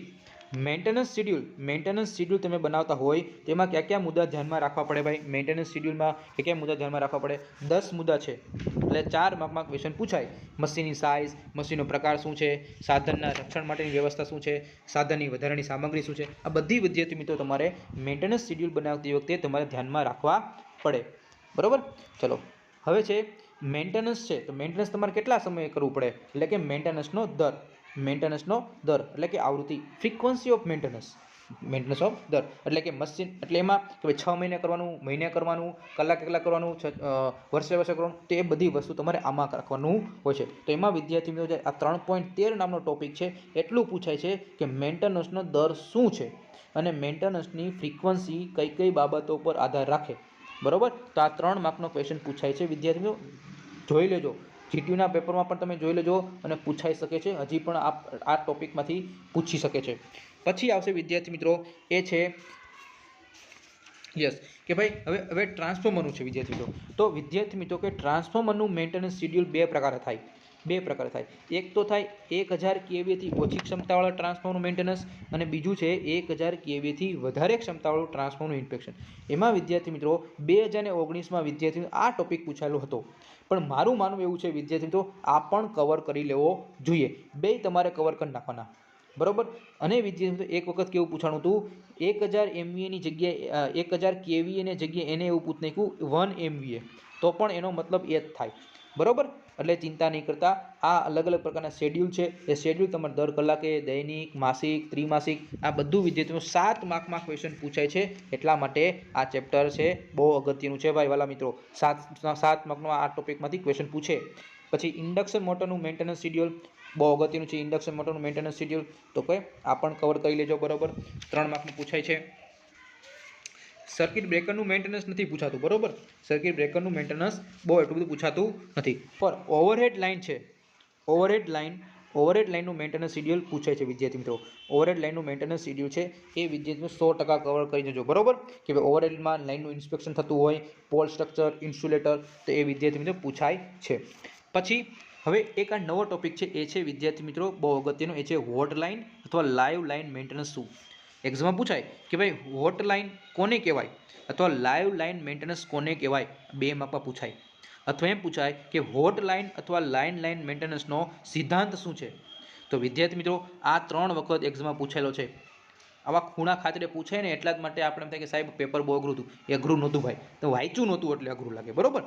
મેન્ટેનન્સ શેડ્યુલ તમે બનાવતા હોય તેમાં કયા મુદ્દા ધ્યાનમાં રાખવા પડે ભાઈ? મેન્ટેનન્સ શેડ્યુલમાં કયા મુદ્દા ધ્યાનમાં રાખવા પડે? 10 મુદ્દા છે એટલે 4 માર્કમાં ક્વેશ્ચન પૂછાય. મશીનની સાઇઝ, મશીનનો પ્રકાર શું છે, સાધનના રક્ષણ માટેની વ્યવસ્થા શું છે, સાધનની વધારાની સામગ્રી શું છે, આ બધી વિદ્યાર્થી મિત્રો તમારે મેન્ટેનન્સ શેડ્યુલ બનાવતી વખતે તમારે ધ્યાનમાં રાખવા પડે. બરાબર, ચલો હવે છે મેન્ટેનન્સ છે. તો મેન્ટેનન્સ તમારે કેટલા સમયે કરવું પડે? એટલે કે મેન્ટેનન્સનો દર એટલે કે આવૃત્તિ, ફ્રીક્વન્સી ઓફ મેન્ટેનન્સ ઓફ દર એટલે કે મશીન એટલે એમાં કે ભાઈ 6 મહિને કરવાનું, મહિને કરવાનું, કલાક કરવાનું, વર્ષે કરવાનું. તો એ બધી વસ્તુ તમારે આમાં રાખવાનું હોય છે. તો એમાં વિદ્યાર્થી મિત્રો આ 3.13 નામનો ટોપિક છે, એટલું પૂછાય છે કે મેન્ટેનન્સનો દર શું છે અને મેન્ટેનન્સની ફ્રીક્વન્સી કઈ બાબતો પર આધાર રાખે. બરાબર, તો આ 3 માર્કનો ક્વેશ્ચન પૂછાય છે વિદ્યાર્થી મિત્રો, જોઈ લેજો. જીટીયુના પેપરમાં પણ તમે જોઈ લેજો અને પૂછાઈ શકે છે, હજી પણ આ ટોપિકમાંથી પૂછી શકે છે. પછી આવશે વિદ્યાર્થી મિત્રો એ છે કે ભાઈ હવે ટ્રાન્સફોર્મરનું છે વિદ્યાર્થી મિત્રો. તો વિદ્યાર્થી મિત્રો કે ટ્રાન્સફોર્મરનું મેન્ટેનન્સ શેડ્યુલ બે પ્રકારે થાય. એક તો થાય 1000 kVA થી ઓછી ક્ષમતાવાળા ટ્રાન્સફોર્મરનું મેન્ટેનન્સ અને બીજું છે 1000 kVA થી વધારે ક્ષમતાવાળું ટ્રાન્સફોર્મરનું ઇન્સ્પેક્શન. એમાં વિદ્યાર્થી મિત્રો 2019માં વિદ્યાર્થીઓ આ ટોપિક પૂછાયેલો હતો, પણ મારું માનવું એવું છે વિદ્યાર્થી મિત્રો આ પણ કવર કરી લેવો જોઈએ. બે તમારે કવર કરી નાખવાના. બરાબર, અને વિદ્યાર્થી મિત્રો એક વખત કેવું પૂછાણું હતું, 1000 MVA ની જગ્યાએ 1000 kVA ની જગ્યાએ એને એવું પૂછ નાખ્યું 1 MVA, તો પણ એનો મતલબ એ જ થાય. બરોબર, એટલે ચિંતા નહીં કરતા. આ અલગ અલગ પ્રકારના શેડ્યુલ છે, એ શેડ્યુલ તમારે દર કલાકે, દૈનિક, માસિક, ત્રિમાસિક આ બધું વિદ્યાર્થીઓ 7 માર્કમાં ક્વેશ્ચન પૂછાય છે. એટલા માટે આ ચેપ્ટર છે બહુ અગત્યનું છે ભાઈ વાલા મિત્રો. 7 માર્કનો આ ટોપિકમાંથી ક્વેશ્ચન પૂછે. પછી ઇન્ડક્શન મોટરનું મેન્ટેનન્સ શેડ્યુલ બહુ અગત્યનું છે. ઇન્ડક્શન મોટરનું મેન્ટેનન્સ શેડ્યુલ તો કે આ પણ કવર કરી લેજો. બરોબર, 3 માર્કનું પૂછાય છે. સર્કિટ બ્રેકરનું મેન્ટેનન્સ નથી પૂછાતું. બરોબર, સર્કિટ બ્રેકરનું મેન્ટેનન્સ બહુ એટલું બધું પૂછાતું નથી. પર ઓવરહેડ લાઇન છે, ઓવરહેડ લાઇનનું મેન્ટેનન્સ શેડ્યુલ પૂછાય છે વિદ્યાર્થી મિત્રો. ઓવરહેડ લાઇનનું મેન્ટેનન્સ શેડ્યુલ છે એ વિદ્યાર્થીઓ 100% કવર કરી જજો. બરોબર, કે ભાઈ ઓવરહેડમાં લાઇનનું ઇન્સ્પેક્શન થતું હોય, પોલ સ્ટ્રક્ચર, ઇન્સ્યુલેટર, તો એ વિદ્યાર્થી મિત્રો પૂછાય છે. પછી હવે એક આ નવો ટોપિક છે, એ છે વિદ્યાર્થી મિત્રો બહુ અગત્યનો, એ છે હોટ લાઇન અથવા લાઈવ લાઇન મેન્ટેનન્સ શું. એક્ઝામમાં પૂછાય કે ભાઈ હોટ લાઇન કોને કહેવાય અથવા લાઈવ લાઇન મેન્ટેનન્સ કોને કહેવાય, 2 માર્કમાં પૂછાય. અથવા એમ પૂછાય કે હોટ લાઇન અથવા લાઇન મેન્ટેનન્સનો સિદ્ધાંત શું છે. તો વિદ્યાર્થી મિત્રો આ 3 વખત એક્ઝામમાં પૂછાયેલો છે. આવા ખૂણા ખાતરે પૂછાય ને એટલા જ માટે આપણે એમ થાય કે સાહેબ પેપર બહુ અઘરું હતું. એ અઘરું નહોતું ભાઈ, તો વાંચ્યું નહોતું એટલે અઘરું લાગે. બરોબર,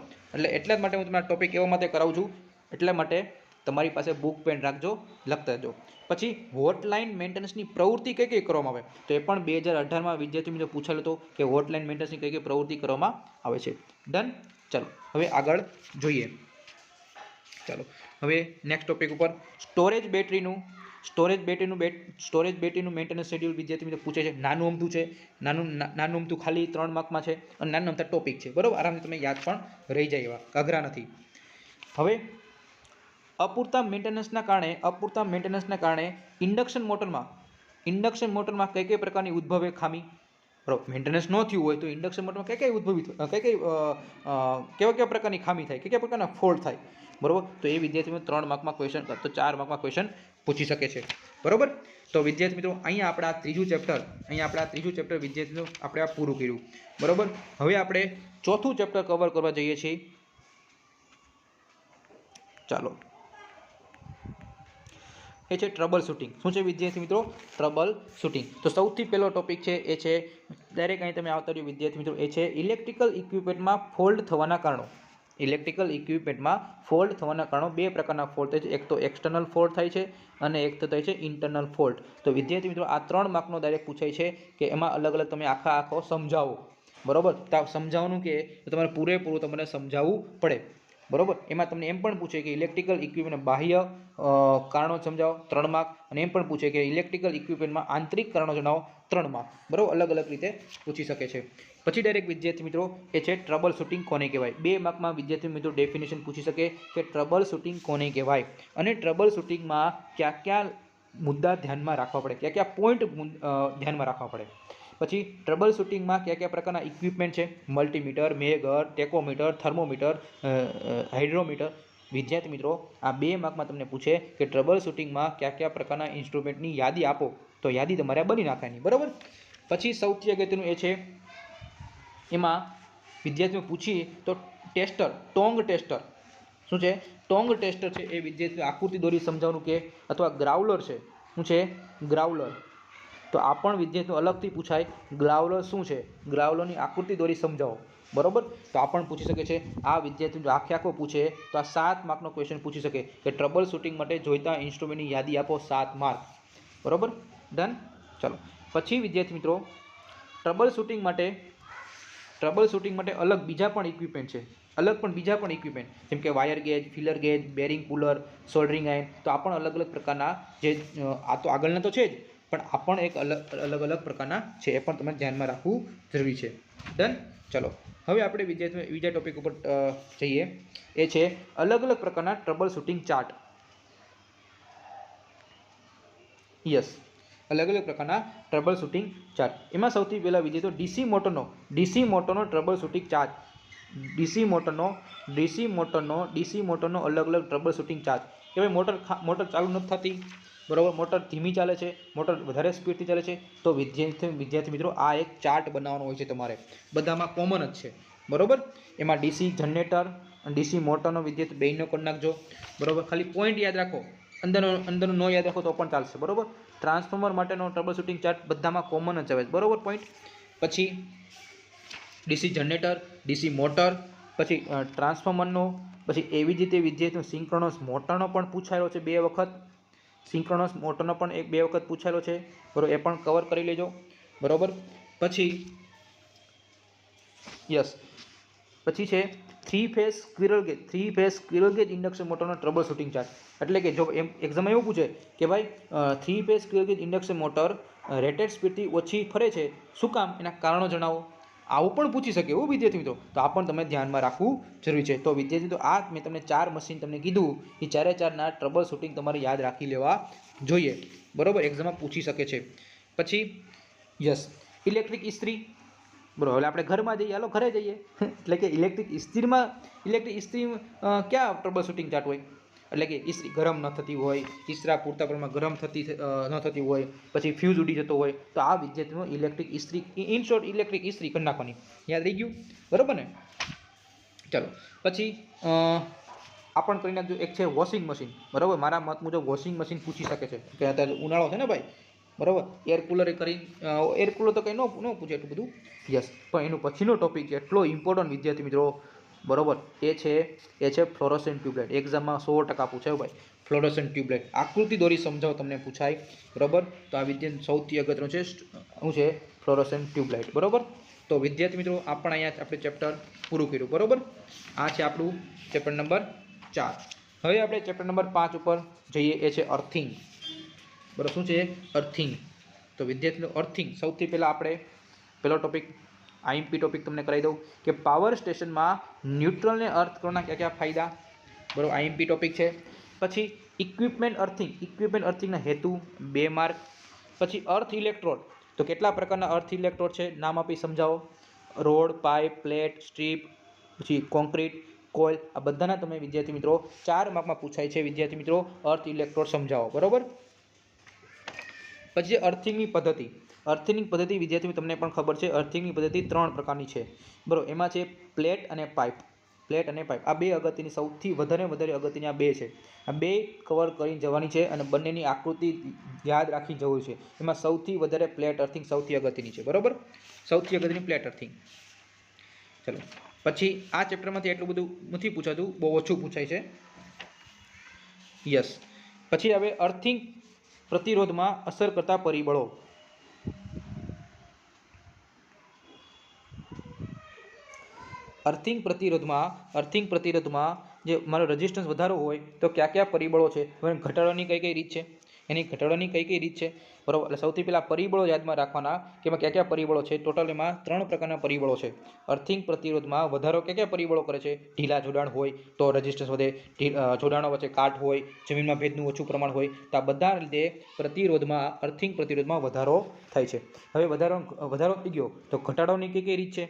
એટલા જ માટે હું તમારા ટોપિક એવા માટે કરાવું છું. એટલા માટે તમારી પાસે બુક પેન રાખજો, લખતા જજો. પછી હોટ લાઇન મેન્ટેનન્સની પ્રવૃત્તિ કઈ કઈ કરવામાં આવે, તો એ પણ 2018માં વિદ્યાર્થી મિત્રો પૂછેલો હતો કે હોટ લાઇન મેન્ટેનન્સની કઈ કઈ પ્રવૃત્તિ કરવામાં આવે છે. ડન. ચાલો હવે આગળ જોઈએ. ચાલો હવે નેક્સ્ટ ટોપિક ઉપર સ્ટોરેજ બેટરીનું મેન્ટેનન્સ શેડ્યુલ વિદ્યાર્થી મિત્રો પૂછે છે. નાનું અમથું છે, નાનું અમથું ખાલી 3 માર્કમાં છે અને નાનું અમથા ટોપિક છે. બરોબર, આરામથી તમે યાદ પણ રહી જાય એવા અઘરા નથી. હવે અપૂરતા મેન્ટેનન્સના કારણે ઇન્ડક્શન મોટરમાં કઈ કઈ પ્રકારની ઉદ્ભવે ખામી. બરાબર, મેન્ટેનન્સ ન થયું હોય તો ઇન્ડક્શન મોટરમાં કેવા પ્રકારની ખામી થાય, કયા પ્રકારના ફોલ્ટ થાય. બરોબર, તો એ વિદ્યાર્થી મિત્રો 3 માર્કમાં ક્વેશ્ચન, તો 4 માર્કમાં ક્વેશ્ચન પૂછી શકે છે. બરોબર, તો વિદ્યાર્થી મિત્રો અહીંયા આપણા ત્રીજું ચેપ્ટર વિદ્યાર્થી મિત્રો આપણે આ પૂરું કર્યું. બરોબર, હવે આપણે ચોથું ચેપ્ટર કવર કરવા જઈએ છીએ. ચાલો, એ છે ટ્રબલ શૂટિંગ. શું છે વિદ્યાર્થી મિત્રો? Trouble shooting. તો સૌથી પહેલો ટોપિક છે એ છે ડાયરેક્ટ અહીં તમે આવતા રહ્યો વિદ્યાર્થી મિત્રો, એ છે ઇલેક્ટ્રિકલ ઇક્વિપમેન્ટમાં ફોલ્ટ થવાના કારણો. બે પ્રકારના ફોલ્ટ થાય છે. એક તો એક્સટર્નલ ફોલ્ટ થાય છે અને એક તો થાય છે ઇન્ટરનલ ફોલ્ટ. તો વિદ્યાર્થી મિત્રો આ 3 માર્કનો ડાયરેક્ટ પૂછાય છે કે એમાં અલગ અલગ તમે આખો સમજાવો. બરોબર, તો સમજાવવાનું કે તમારે પૂરેપૂરું તમને સમજાવવું પડે. બરોબર, એમાં તમને એમ પણ પૂછે કે ઇલેક્ટ્રિકલ ઇક્વિપમેન્ટ બાહ્ય કારણો સમજાવો, 3 માર્ક. અને એમ પણ પૂછે કે ઇલેક્ટ્રિકલ ઇક્વિપમેન્ટમાં આંતરિક કારણો જણાવો, 3 માર્ક. બરોબર, અલગ અલગ રીતે પૂછી શકે છે. પછી ડાયરેક્ટ વિદ્યાર્થી મિત્રો એ છે ટ્રબલ શૂટિંગ કોને કહેવાય. 2 માર્કમાં વિદ્યાર્થી મિત્રો ડેફિનેશન પૂછી શકે કે ટ્રબલ શૂટિંગ કોને કહેવાય અને ટ્રબલ શૂટિંગમાં કયા મુદ્દા ધ્યાનમાં રાખવા પડે, કયા પોઈન્ટ ધ્યાનમાં રાખવા પડે. પછી ટ્રબલ શૂટિંગમાં કયા પ્રકારના ઇક્વિપમેન્ટ છે, મલ્ટીમીટર, મેગર, ટેકોમીટર, થર્મોમીટર, હાઇડ્રોમીટર. વિદ્યાર્થી મિત્રો આ 2 માર્કમાં તમને પૂછે કે ટ્રબલ શૂટિંગમાં કયા પ્રકારના ઇન્સ્ટ્રુમેન્ટની યાદી આપો, તો યાદી તમારે બની નાખવાની. બરાબર, પછી સૌથી અગત્યનું એ છે, એમાં વિદ્યાર્થીઓ પૂછીએ તો ટેસ્ટર, ટોંગ ટેસ્ટર. શું છે? ટોંગ ટેસ્ટર છે એ વિદ્યાર્થીઓ આકૃતિ દોરી સમજાવવાનું કે, અથવા ગ્રાઉલર છે. શું છે? ગ્રાઉલર. તો આ પણ વિદ્યાર્થીઓ અલગથી પૂછાય, ગ્રાઉલર શું છે, ગ્રાઉલરની આકૃતિ દોરી સમજાવો. બરોબર, તો આ પણ પૂછી શકે છે. આ વિદ્યાર્થીઓ આખો પૂછે તો આ 7 માર્કનો ક્વેશ્ચન પૂછી શકે કે ટ્રબલ શૂટિંગ માટે જોઈતા ઇન્સ્ટ્રુમેન્ટની યાદી આપો, 7 માર્ક. બરોબર, ડન. ચાલો પછી વિદ્યાર્થી મિત્રો ટ્રબલ શૂટિંગ માટે અલગ બીજા પણ ઇક્વિપમેન્ટ છે. જેમ કે wire gauge, filler gauge, bearing puller, soldering iron. તો આ પણ અલગ અલગ પ્રકારના જે આ તો આગળના તો છે જ, પણ આ પણ એક અલગ અલગ પ્રકારના છે. એ પણ તમારે ધ્યાનમાં રાખવું જરૂરી છે. ડન. ચલો હવે આપણે બીજા ટોપિક ઉપર જઈએ. એ છે અલગ અલગ પ્રકારના ટ્રબલ શૂટિંગ ચાર્ટ. યસ, અલગ અલગ પ્રકારના ટ્રબલ શૂટિંગ ચાર્ટ. એમાં સૌથી પહેલાં વિદ્યાર્થીઓ ડીસી મોટરનો ટ્રબલ શૂટિંગ ચાર્ટ. ડીસી મોટરનો અલગ અલગ ટ્રબલ શૂટિંગ ચાર્ટ. કે ભાઈ મોટર ચાલુ નથી થતી, બરાબર, મોટર ધીમી ચાલે છે, મોટર વધારે સ્પીડથી ચાલે છે, તો વિદ્યાર્થી મિત્રો આ એક ચાર્ટ બનાવવાનો હોય છે તમારે. બધામાં કોમન જ છે. બરાબર, એમાં ડીસી જનરેટર અને ડીસી મોટરનો વિદ્યાર્થી બેયનો કરી નાખજો. બરાબર, ખાલી પોઈન્ટ યાદ રાખો, અંદરનું ન યાદ રાખો તો પણ ચાલશે. બરાબર, ટ્રાન્સફોર્મર માટેનો ટ્રબલ શૂટિંગ ચાર્ટ બધામાં કોમન જ આવે છે. બરાબર, પોઈન્ટ. પછી ડીસી જનરેટર, ડીસી મોટર, પછી ટ્રાન્સફોર્મરનો, પછી એવી જ રીતે વિદ્યાર્થીઓ સિંક્રોનસ મોટરનો પણ પૂછાયેલો છે 2 વખત, સિંક્રોનસ મોટરનો પણ 2 વખત પૂછાયેલો છે, બરાબર, એ પણ કવર કરી લેજો, બરાબર. પછી યસ, પછી છે 3 ફેઝ સ્ક્વિરલ ગેજ ઇન્ડક્શન મોટરનો ટ્રબલ શૂટિંગ ચાર્ટ. એટલે કે જો એક્ઝામમાં એવું પૂછે કે ભાઈ 3 phase squirrel cage induction motor rated સ્પીડથી ઓછી ફરે છે, શું કામ, એના કારણો જણાવો. આવું પણ પૂછી શકે એવું વિદ્યાર્થી મિત્રો, તો આ પણ તમે ધ્યાનમાં રાખવું જરૂરી છે. તો વિદ્યાર્થી મિત્રો, આ મેં તમને 4 મશીન તમને કીધું, એ 4ના ટ્રબલ શૂટિંગ તમારે યાદ રાખી લેવા જોઈએ, બરાબર, એક્ઝામમાં પૂછી શકે છે. પછી યસ, ઇલેક્ટ્રિક ઇસ્ત્રી, બરાબર. હવે આપણે ઘરમાં જઈએ, હાલો ઘરે જઈએ, એટલે કે ઇલેક્ટ્રિક ઇસ્ત્રી ક્યાં ટ્રબલ શૂટિંગ ચાર્ટ હોય, એટલે કે ઇસ્ત્રી ગરમ ન થતી હોય, ઇસ્ત્રા પૂરતા પ્રમાણમાં ગરમ ન થતી હોય, પછી ફ્યુઝ ઉડી જતો હોય, તો આ વિદ્યાર્થીનો ઇલેક્ટ્રિક ઇસ્ત્રી, ઇન શોર્ટ ઇલેક્ટ્રિક ઇસ્ત્રી કરી નાખવાની. યાદ રહી ગયું, બરાબર ને. ચાલો, પછી આ પણ કરી નાખજો. એક છે વોશિંગ મશીન, બરાબર. મારા મત મુજબ વોશિંગ મશીન પૂછી શકે છે, કે અત્યારે ઉનાળો છે ને ભાઈ, બરાબર. એર કુલર તો કંઈ ન પૂછે એટલું બધું, યસ. પણ એનું પછીનો ટોપિક છે એટલો ઇમ્પોર્ટન્ટ વિદ્યાર્થી મિત્રો, બરાબર, એ છે ફ્લોરોસેન્ટ ટ્યુબલાઇટ. એક્ઝામમાં 100% પૂછાય ભાઈ, ફ્લોરોસેન્ટ ટ્યુબલાઇટ. આકૃતિ દોરી સમજાવો તમને પૂછાય, બરાબર. તો આ વિદ્યાર્થી સૌથી અગત્યનું છે, શું છે, ફ્લોરોસેન્ટ ટ્યુબલાઇટ, બરાબર. તો વિદ્યાર્થી મિત્રો, આપણે અહીંયા આપણે ચેપ્ટર પૂરું કર્યું, બરાબર. આ છે આપણું ચેપ્ટર નંબર 4. હવે આપણે ચેપ્ટર નંબર 5 ઉપર જઈએ, એ છે અર્થિંગ, બરાબર. શું છે, અર્થિંગ. તો વિદ્યાર્થી મિત્રો, અર્થિંગ સૌથી પહેલાં આપણે પહેલો ટોપિક આઈએમપી ટોપિક તમને કરાવી દઉં કે પાવર સ્ટેશનમાં ન્યુટ્રલને અર્થ કરવાના કયા કયા ફાયદા, બરાબર, આઈએમપી ટોપિક છે. પછી ઇક્વિપમેન્ટ અર્થિંગના હેતુ 2 માર્ક. પછી અર્થ ઇલેક્ટ્રોડ, તો કેટલા પ્રકારના અર્થ ઇલેક્ટ્રોડ છે, નામ આપી સમજાવો. રોડ, પાઇપ, પ્લેટ, સ્ટ્રીપ, પછી કોન્ક્રીટ, કોઇલ, આ બધાના તમે વિદ્યાર્થી મિત્રો 4 માર્કમાં પૂછાય છે વિદ્યાર્થી મિત્રો, અર્થ ઇલેક્ટ્રોડ સમજાવો, બરાબર. પછી અર્થિંગની પદ્ધતિ વિદ્યાર્થી તમને પણ ખબર છે, અર્થિંગની પદ્ધતિ 3 પ્રકારની છે, બરાબર. એમાં છે પ્લેટ અને પાઇપ. આ 2 અગત્યની, સૌથી વધારે અગત્યની આ 2 છે. આ 2 કવર કરીને જવાની છે, અને બંનેની આકૃતિ યાદ રાખી જવું છે. એમાં સૌથી વધારે પ્લેટ અર્થિંગ સૌથી અગત્યની છે, બરાબર. સૌથી અગત્યની પ્લેટ અર્થિંગ. ચલો, પછી આ ચેપ્ટરમાંથી એટલું બધું નથી પૂછાતું, બહુ ઓછું પૂછાય છે, યસ. પછી હવે અર્થિંગ પ્રતિરોધમાં અસર કરતા પરિબળો. અર્થિંગ પ્રતિરોધમાં જે મારો રેઝિસ્ટન્સ વધારો હોય તો કયા પરિબળો છે, ઘટાડવાની કઈ રીત છે, બરાબર. એટલે સૌથી પહેલાં પરિબળો યાદમાં રાખવાના, કે એમાં કયા પરિબળો છે. ટોટલ એમાં 3 પ્રકારના પરિબળો છે. અર્થિંગ પ્રતિરોધમાં વધારો કયા પરિબળો કરે છે, ઢીલા જોડાણ હોય તો રેઝિસ્ટન્સ વધે, જોડાણો વચ્ચે કાટ હોય, જમીનમાં ભેજનું ઓછું પ્રમાણ હોય, તો આ બધા લીધે અર્થિંગ પ્રતિરોધમાં વધારો થાય છે. હવે વધારો થઈ ગયો તો ઘટાડવાની કઈ રીત છે,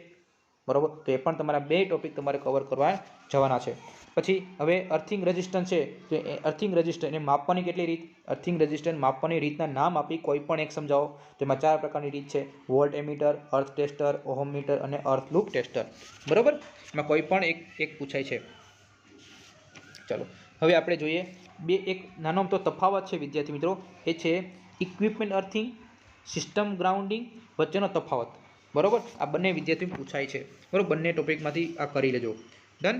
બરાબર. તો એ પણ તમારા 2 ટોપિક તમારે કવર કરવા જવાના છે. પછી હવે અર્થિંગ રેઝિસ્ટન્સ છે, તો અર્થિંગ રેઝિસ્ટન્સ એને માપવાની કેટલી રીત, અર્થિંગ રેઝિસ્ટન્સ માપવાની રીતના નામ આપી કોઈ પણ એક સમજાવો. તેમાં 4 પ્રકારની રીત છે, વોલ્ટ એમીટર, અર્થ ટેસ્ટર, ઓહમ મીટર અને અર્થ લૂપ ટેસ્ટર, બરાબર. એમાં કોઈ પણ એક પૂછાય છે. ચાલો, હવે આપણે જોઈએ એક નાનો તો તફાવત છે વિદ્યાર્થી મિત્રો, એ છે ઇક્વિપમેન્ટ અર્થિંગ, સિસ્ટમ ગ્રાઉન્ડિંગ વચ્ચેનો તફાવત, બરાબર. આ બંને વિદ્યાર્થી પૂછાય છે, બરાબર. બંને ટોપિકમાંથી આ કરી લેજો, ડન.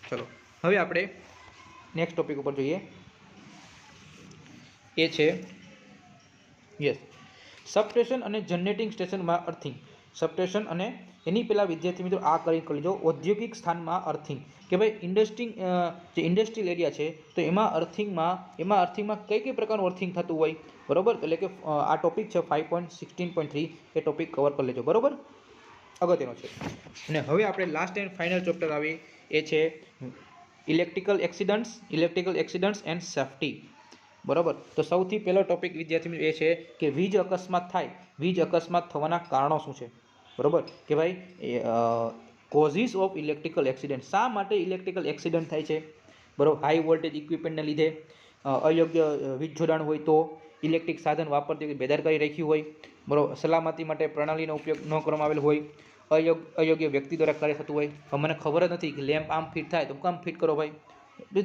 ચલો, હવે આપણે નેક્સ્ટ ટોપિક ઉપર જોઈએ, એ છે યસ સબસ્ટેશન અને જનરેટિંગ સ્ટેશનમાં અર્થિંગ. સબસ્ટેશન અને એની પહેલાં વિદ્યાર્થી મિત્રો આ કરી લેજો, ઔદ્યોગિક સ્થાનમાં અર્થિંગ, કે ભાઈ જે ઇન્ડસ્ટ્રીયલ એરિયા છે, તો એમાં અર્થિંગમાં કઈ પ્રકારનું અર્થિંગ થતું હોય, બરાબર. એટલે કે આ ટોપિક છે 5.16.3, એ ટોપિક કવર કરી લેજો, બરાબર, અગત્યનો છે. અને હવે આપણે લાસ્ટ એન્ડ ફાઇનલ ચેપ્ટર આવી, એ છે ઇલેક્ટ્રિકલ એક્સિડન્ટ્સ એન્ડ સેફ્ટી, બરાબર. તો સૌથી પહેલો ટોપિક વિદ્યાર્થી મિત્રો એ છે કે વીજ અકસ્માત થવાના કારણો શું છે, બરાબર. કે ભાઈ કોઝિસ ઓફ ઇલેક્ટ્રિકલ એક્સિડન્ટ, શા માટે ઇલેક્ટ્રિકલ એક્સિડન્ટ થાય છે, બરાબર. હાઈ વોલ્ટેજ ઇક્વિપમેન્ટને લીધે, અયોગ્ય વીજ જોડાણ હોય તો, ઇલેક્ટ્રિક સાધન વાપરતી બેદરકારી રાખી હોય, બરાબર. સલામતી માટે પ્રણાલીનો ઉપયોગ ન કરવામાં આવેલ હોય, અયોગ્ય વ્યક્તિ દ્વારા કાર્ય થતું હોય. મને ખબર જ નથી કે લેમ્પ આમ ફિટ થાય તો કામ ફિટ કરો ભાઈ,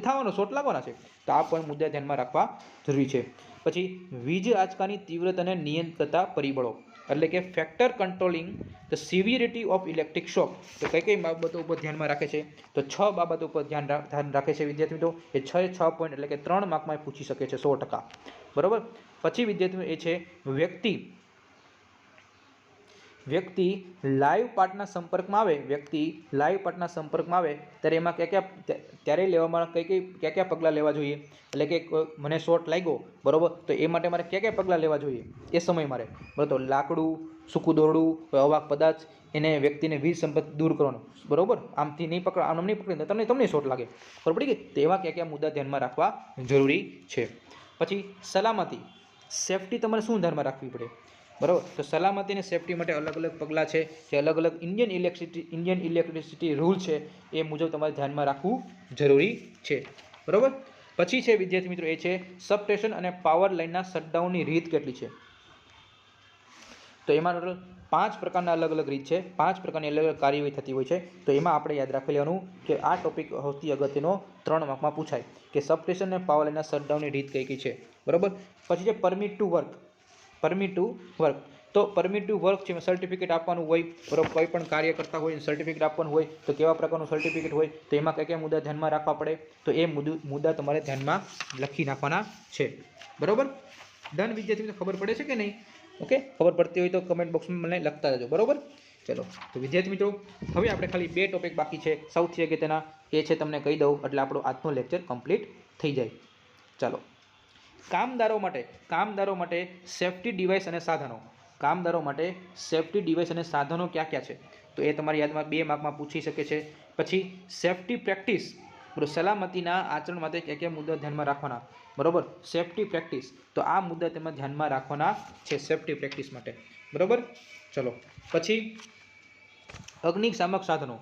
થવાનો શોર્ટ લાવવાના છે, તો આ પણ મુદ્દા ધ્યાનમાં રાખવા જરૂરી છે. પછી વીજ આંચકાની તીવ્રતાને નિયંત્રતા પરિબળો, એટલે કે factor controlling the severity of electric shock. તો કઈ બાબતો ઉપર ધ્યાનમાં રાખે છે? તો 6 બાબતો ઉપર ધ્યાન રાખે છે વિદ્યાર્થી મિત્રો. એ 6 પોઈન્ટ એટલે કે 3 માર્કમાં પૂછી શકે છે 100%. બરોબર. પછી વિદ્યાર્થી એ છે વ્યક્તિ લાઈવ પાર્ટના સંપર્કમાં આવે ત્યારે એમાં ત્યારે લેવામાં કયા પગલાં લેવા જોઈએ? એટલે કે મને શોર્ટ લાગ્યો, બરોબર, તો એ માટે મારે કયા પગલાં લેવા જોઈએ એ સમય મારે? બરાબર. તો લાકડું, સૂકું દોરડું, કોઈ અવાક પદાર્થ, એને વ્યક્તિને વીજ સંપર્ક દૂર કરવાનો, બરોબર. આમથી નહીં પકડ, આમ નહીં પકડીને તમને શોર્ટ લાગે, ખબર પડી ગઈ? તો એવા કયા મુદ્દા ધ્યાનમાં રાખવા જરૂરી છે. પછી સલામતી, સેફટી તમારે શું ધ્યાનમાં રાખવી પડે? બરાબર. તો સલામતી અને સેફટી માટે અલગ અલગ પગલાં છે, જે અલગ અલગ ઇન્ડિયન ઇલેક્ટ્રિસિટી રૂલ છે એ મુજબ તમારે ધ્યાનમાં રાખવું જરૂરી છે. બરાબર. પછી છે વિદ્યાર્થી મિત્રો એ છે સબસ્ટેશન અને પાવર લાઇનના શટડાઉનની રીત કેટલી છે? તો એમાં ટોટલ 5 પ્રકારના અલગ અલગ રીત છે, 5 પ્રકારની અલગ અલગ કાર્યવાહી થતી હોય છે. તો એમાં આપણે યાદ રાખી લેવાનું કે આ ટોપિક સૌથી અગત્યનો 3 માર્કમાં પૂછાય કે સબસ્ટેશન અને પાવર લાઇનના શટડાઉનની રીત કઈ છે. બરાબર. પછી છે પરમિટ ટુ વર્ક. તો પરમિટ ટુ વર્ક છે સર્ટિફિકેટ આપવાનું હોય, બરાબર. કોઈ પણ કાર્ય કરતા હોય સર્ટિફિકેટ આપવાનું હોય તો કેવા પ્રકારનું સર્ટિફિકેટ હોય, તો એમાં કયા મુદ્દા ધ્યાનમાં રાખવા પડે, તો એ મુદ્દા તમારે ધ્યાનમાં લખી નાખવાના છે. બરાબર. ડન વિદ્યાર્થી મિત્રો, ખબર પડે છે કે નહીં? ઓકે, ખબર પડતી હોય તો કમેન્ટ બોક્સમાં મને લખતા રહેજો. બરાબર. ચલો, તો વિદ્યાર્થી મિત્રો હવે આપણે ખાલી 2 ટોપિક બાકી છે સૌથી અગત્યના, એ છે તમને કહી દઉં એટલે આપણો આજનો લેક્ચર કમ્પ્લીટ થઈ જાય. ચાલો. કામદારો માટે સેફ્ટી ડિવાઇસ અને સાધનો. કામદારો માટે સેફ્ટી ડિવાઇસ અને સાધનો ક્યાં ક્યાં છે? તો એ તમારી યાદમાં 2 માર્કમાં પૂછી શકે છે. પછી સેફ્ટી પ્રેક્ટિસ, બરાબર, સલામતીના આચરણ માટે કયા મુદ્દા ધ્યાનમાં રાખવાના? બરાબર. સેફ્ટી પ્રેક્ટિસ, તો આ મુદ્દા તેમાં ધ્યાનમાં રાખવાના છે સેફ્ટી પ્રેક્ટિસ માટે. બરાબર. ચલો. પછી અગ્નિશામક સાધનો.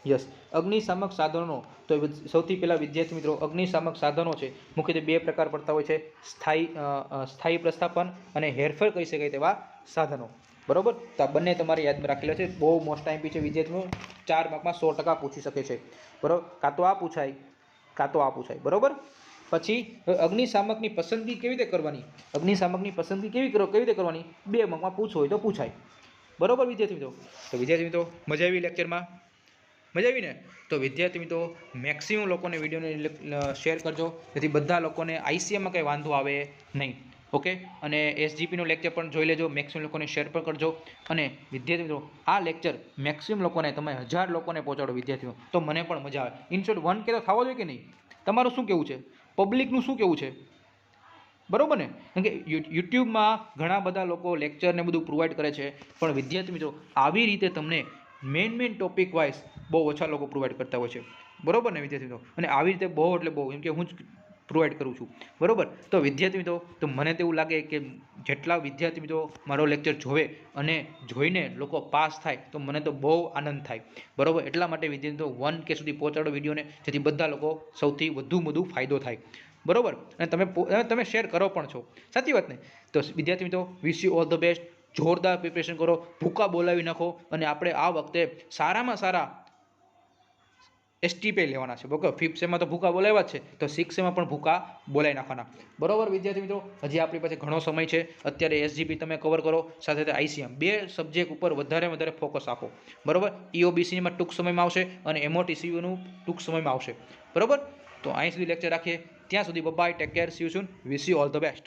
યસ, અગ્નિશામક સાધનો. તો સૌથી પહેલાં વિદ્યાર્થી મિત્રો અગ્નિશામક સાધનો છે મુખ્યત્વે 2 પ્રકાર પડતા હોય છે, સ્થાયી પ્રસ્થાપન અને હેરફેર કરી શકાય તેવા સાધનો. બરાબર. તો આ બંને તમારે યાદમાં રાખેલા છે, બહુ મોસ્ટ ટાઈમ છે વિદ્યાર્થીઓ, 4 માર્કમાં 100% પૂછી શકે છે. બરાબર. કાં તો આ પૂછાય. બરાબર. પછી અગ્નિશામકની પસંદગી કેવી રીતે કરવાની? 2 માર્કમાં પૂછો હોય તો પૂછાય. બરાબર વિદ્યાર્થી મિત્રો. તો વિદ્યાર્થી મિત્રો મજા આવી લેક્ચરમાં? મજા આવી ને? તો વિદ્યાર્થી મિત્રો મેક્સિમમ લોકોને વિડીયોને શેર કરજો જેથી બધા લોકોને આઈસીએમમાં કંઈ વાંધો આવે નહીં. ઓકે. અને એસજીપીનું લેક્ચર પણ જોઈ લેજો, મેક્સિમમ લોકોને શેર પણ કરજો. અને વિદ્યાર્થી મિત્રો આ લેક્ચર મેક્સિમમ લોકોને, તમે 1000 લોકોને પહોંચાડો વિદ્યાર્થીઓ, તો મને પણ મજા આવે. ઇનશોર્ટ 1K તો થવો જોઈએ કે નહીં? તમારું શું કહેવું છે? પબ્લિકનું શું કહેવું છે? બરાબર ને? કેમ કે યુટ્યુબમાં ઘણા બધા લોકો લેક્ચર ને બધું પ્રોવાઈડ કરે છે, પણ વિદ્યાર્થી મિત્રો આવી રીતે તમને મેઇન ટોપિક વાઇઝ બહુ ઓછા લોકો પ્રોવાઈડ કરતા હોય છે. બરાબર ને વિદ્યાર્થી મિત્રો? અને આવી રીતે બહુ એટલે બહુ, કેમ કે હું જ પ્રોવાઈડ કરું છું. બરાબર. તો વિદ્યાર્થી મિત્રો તો મને તો એવું લાગે કે જેટલા વિદ્યાર્થી મિત્રો મારો લેક્ચર જોવે અને જોઈને લોકો પાસ થાય તો મને તો બહુ આનંદ થાય. બરાબર. એટલા માટે વિદ્યાર્થી મિત્રો 1K સુધી પહોંચાડો વિડીયોને, જેથી બધા લોકો સૌથી વધુ ફાયદો થાય. બરાબર. અને તમે શેર કરો પણ છો, સાચી વાત ને? તો વિદ્યાર્થી મિત્રો વિશ યુ ઓલ ધ બેસ્ટ. જોરદાર પ્રિપરેશન કરો, ભૂકા બોલાવી નાખો, અને આપણે આ વખતે સારામાં સારા STP લેવાના છે. બરાબર. 5th સેમમાં તો ભૂકા બોલાવ્યા જ છે, તો 6th સેમમાં પણ ભૂકા બોલાવી નાખવાના. બરાબર વિદ્યાર્થી મિત્રો, હજી આપણી પાસે ઘણો સમય છે. અત્યારે SGP તમે કવર કરો, સાથે સાથે ICM, 2 સબ્જેક્ટ ઉપર વધારે ફોકસ આપો. બરાબર. EOBCમાં ટૂંક સમયમાં આવશે અને MOTCUનું ટૂંક સમયમાં આવશે. બરાબર. તો અહીં સુધી લેક્ચર રાખીએ. ત્યાં સુધી bye, take care, see you soon, wish you all the best.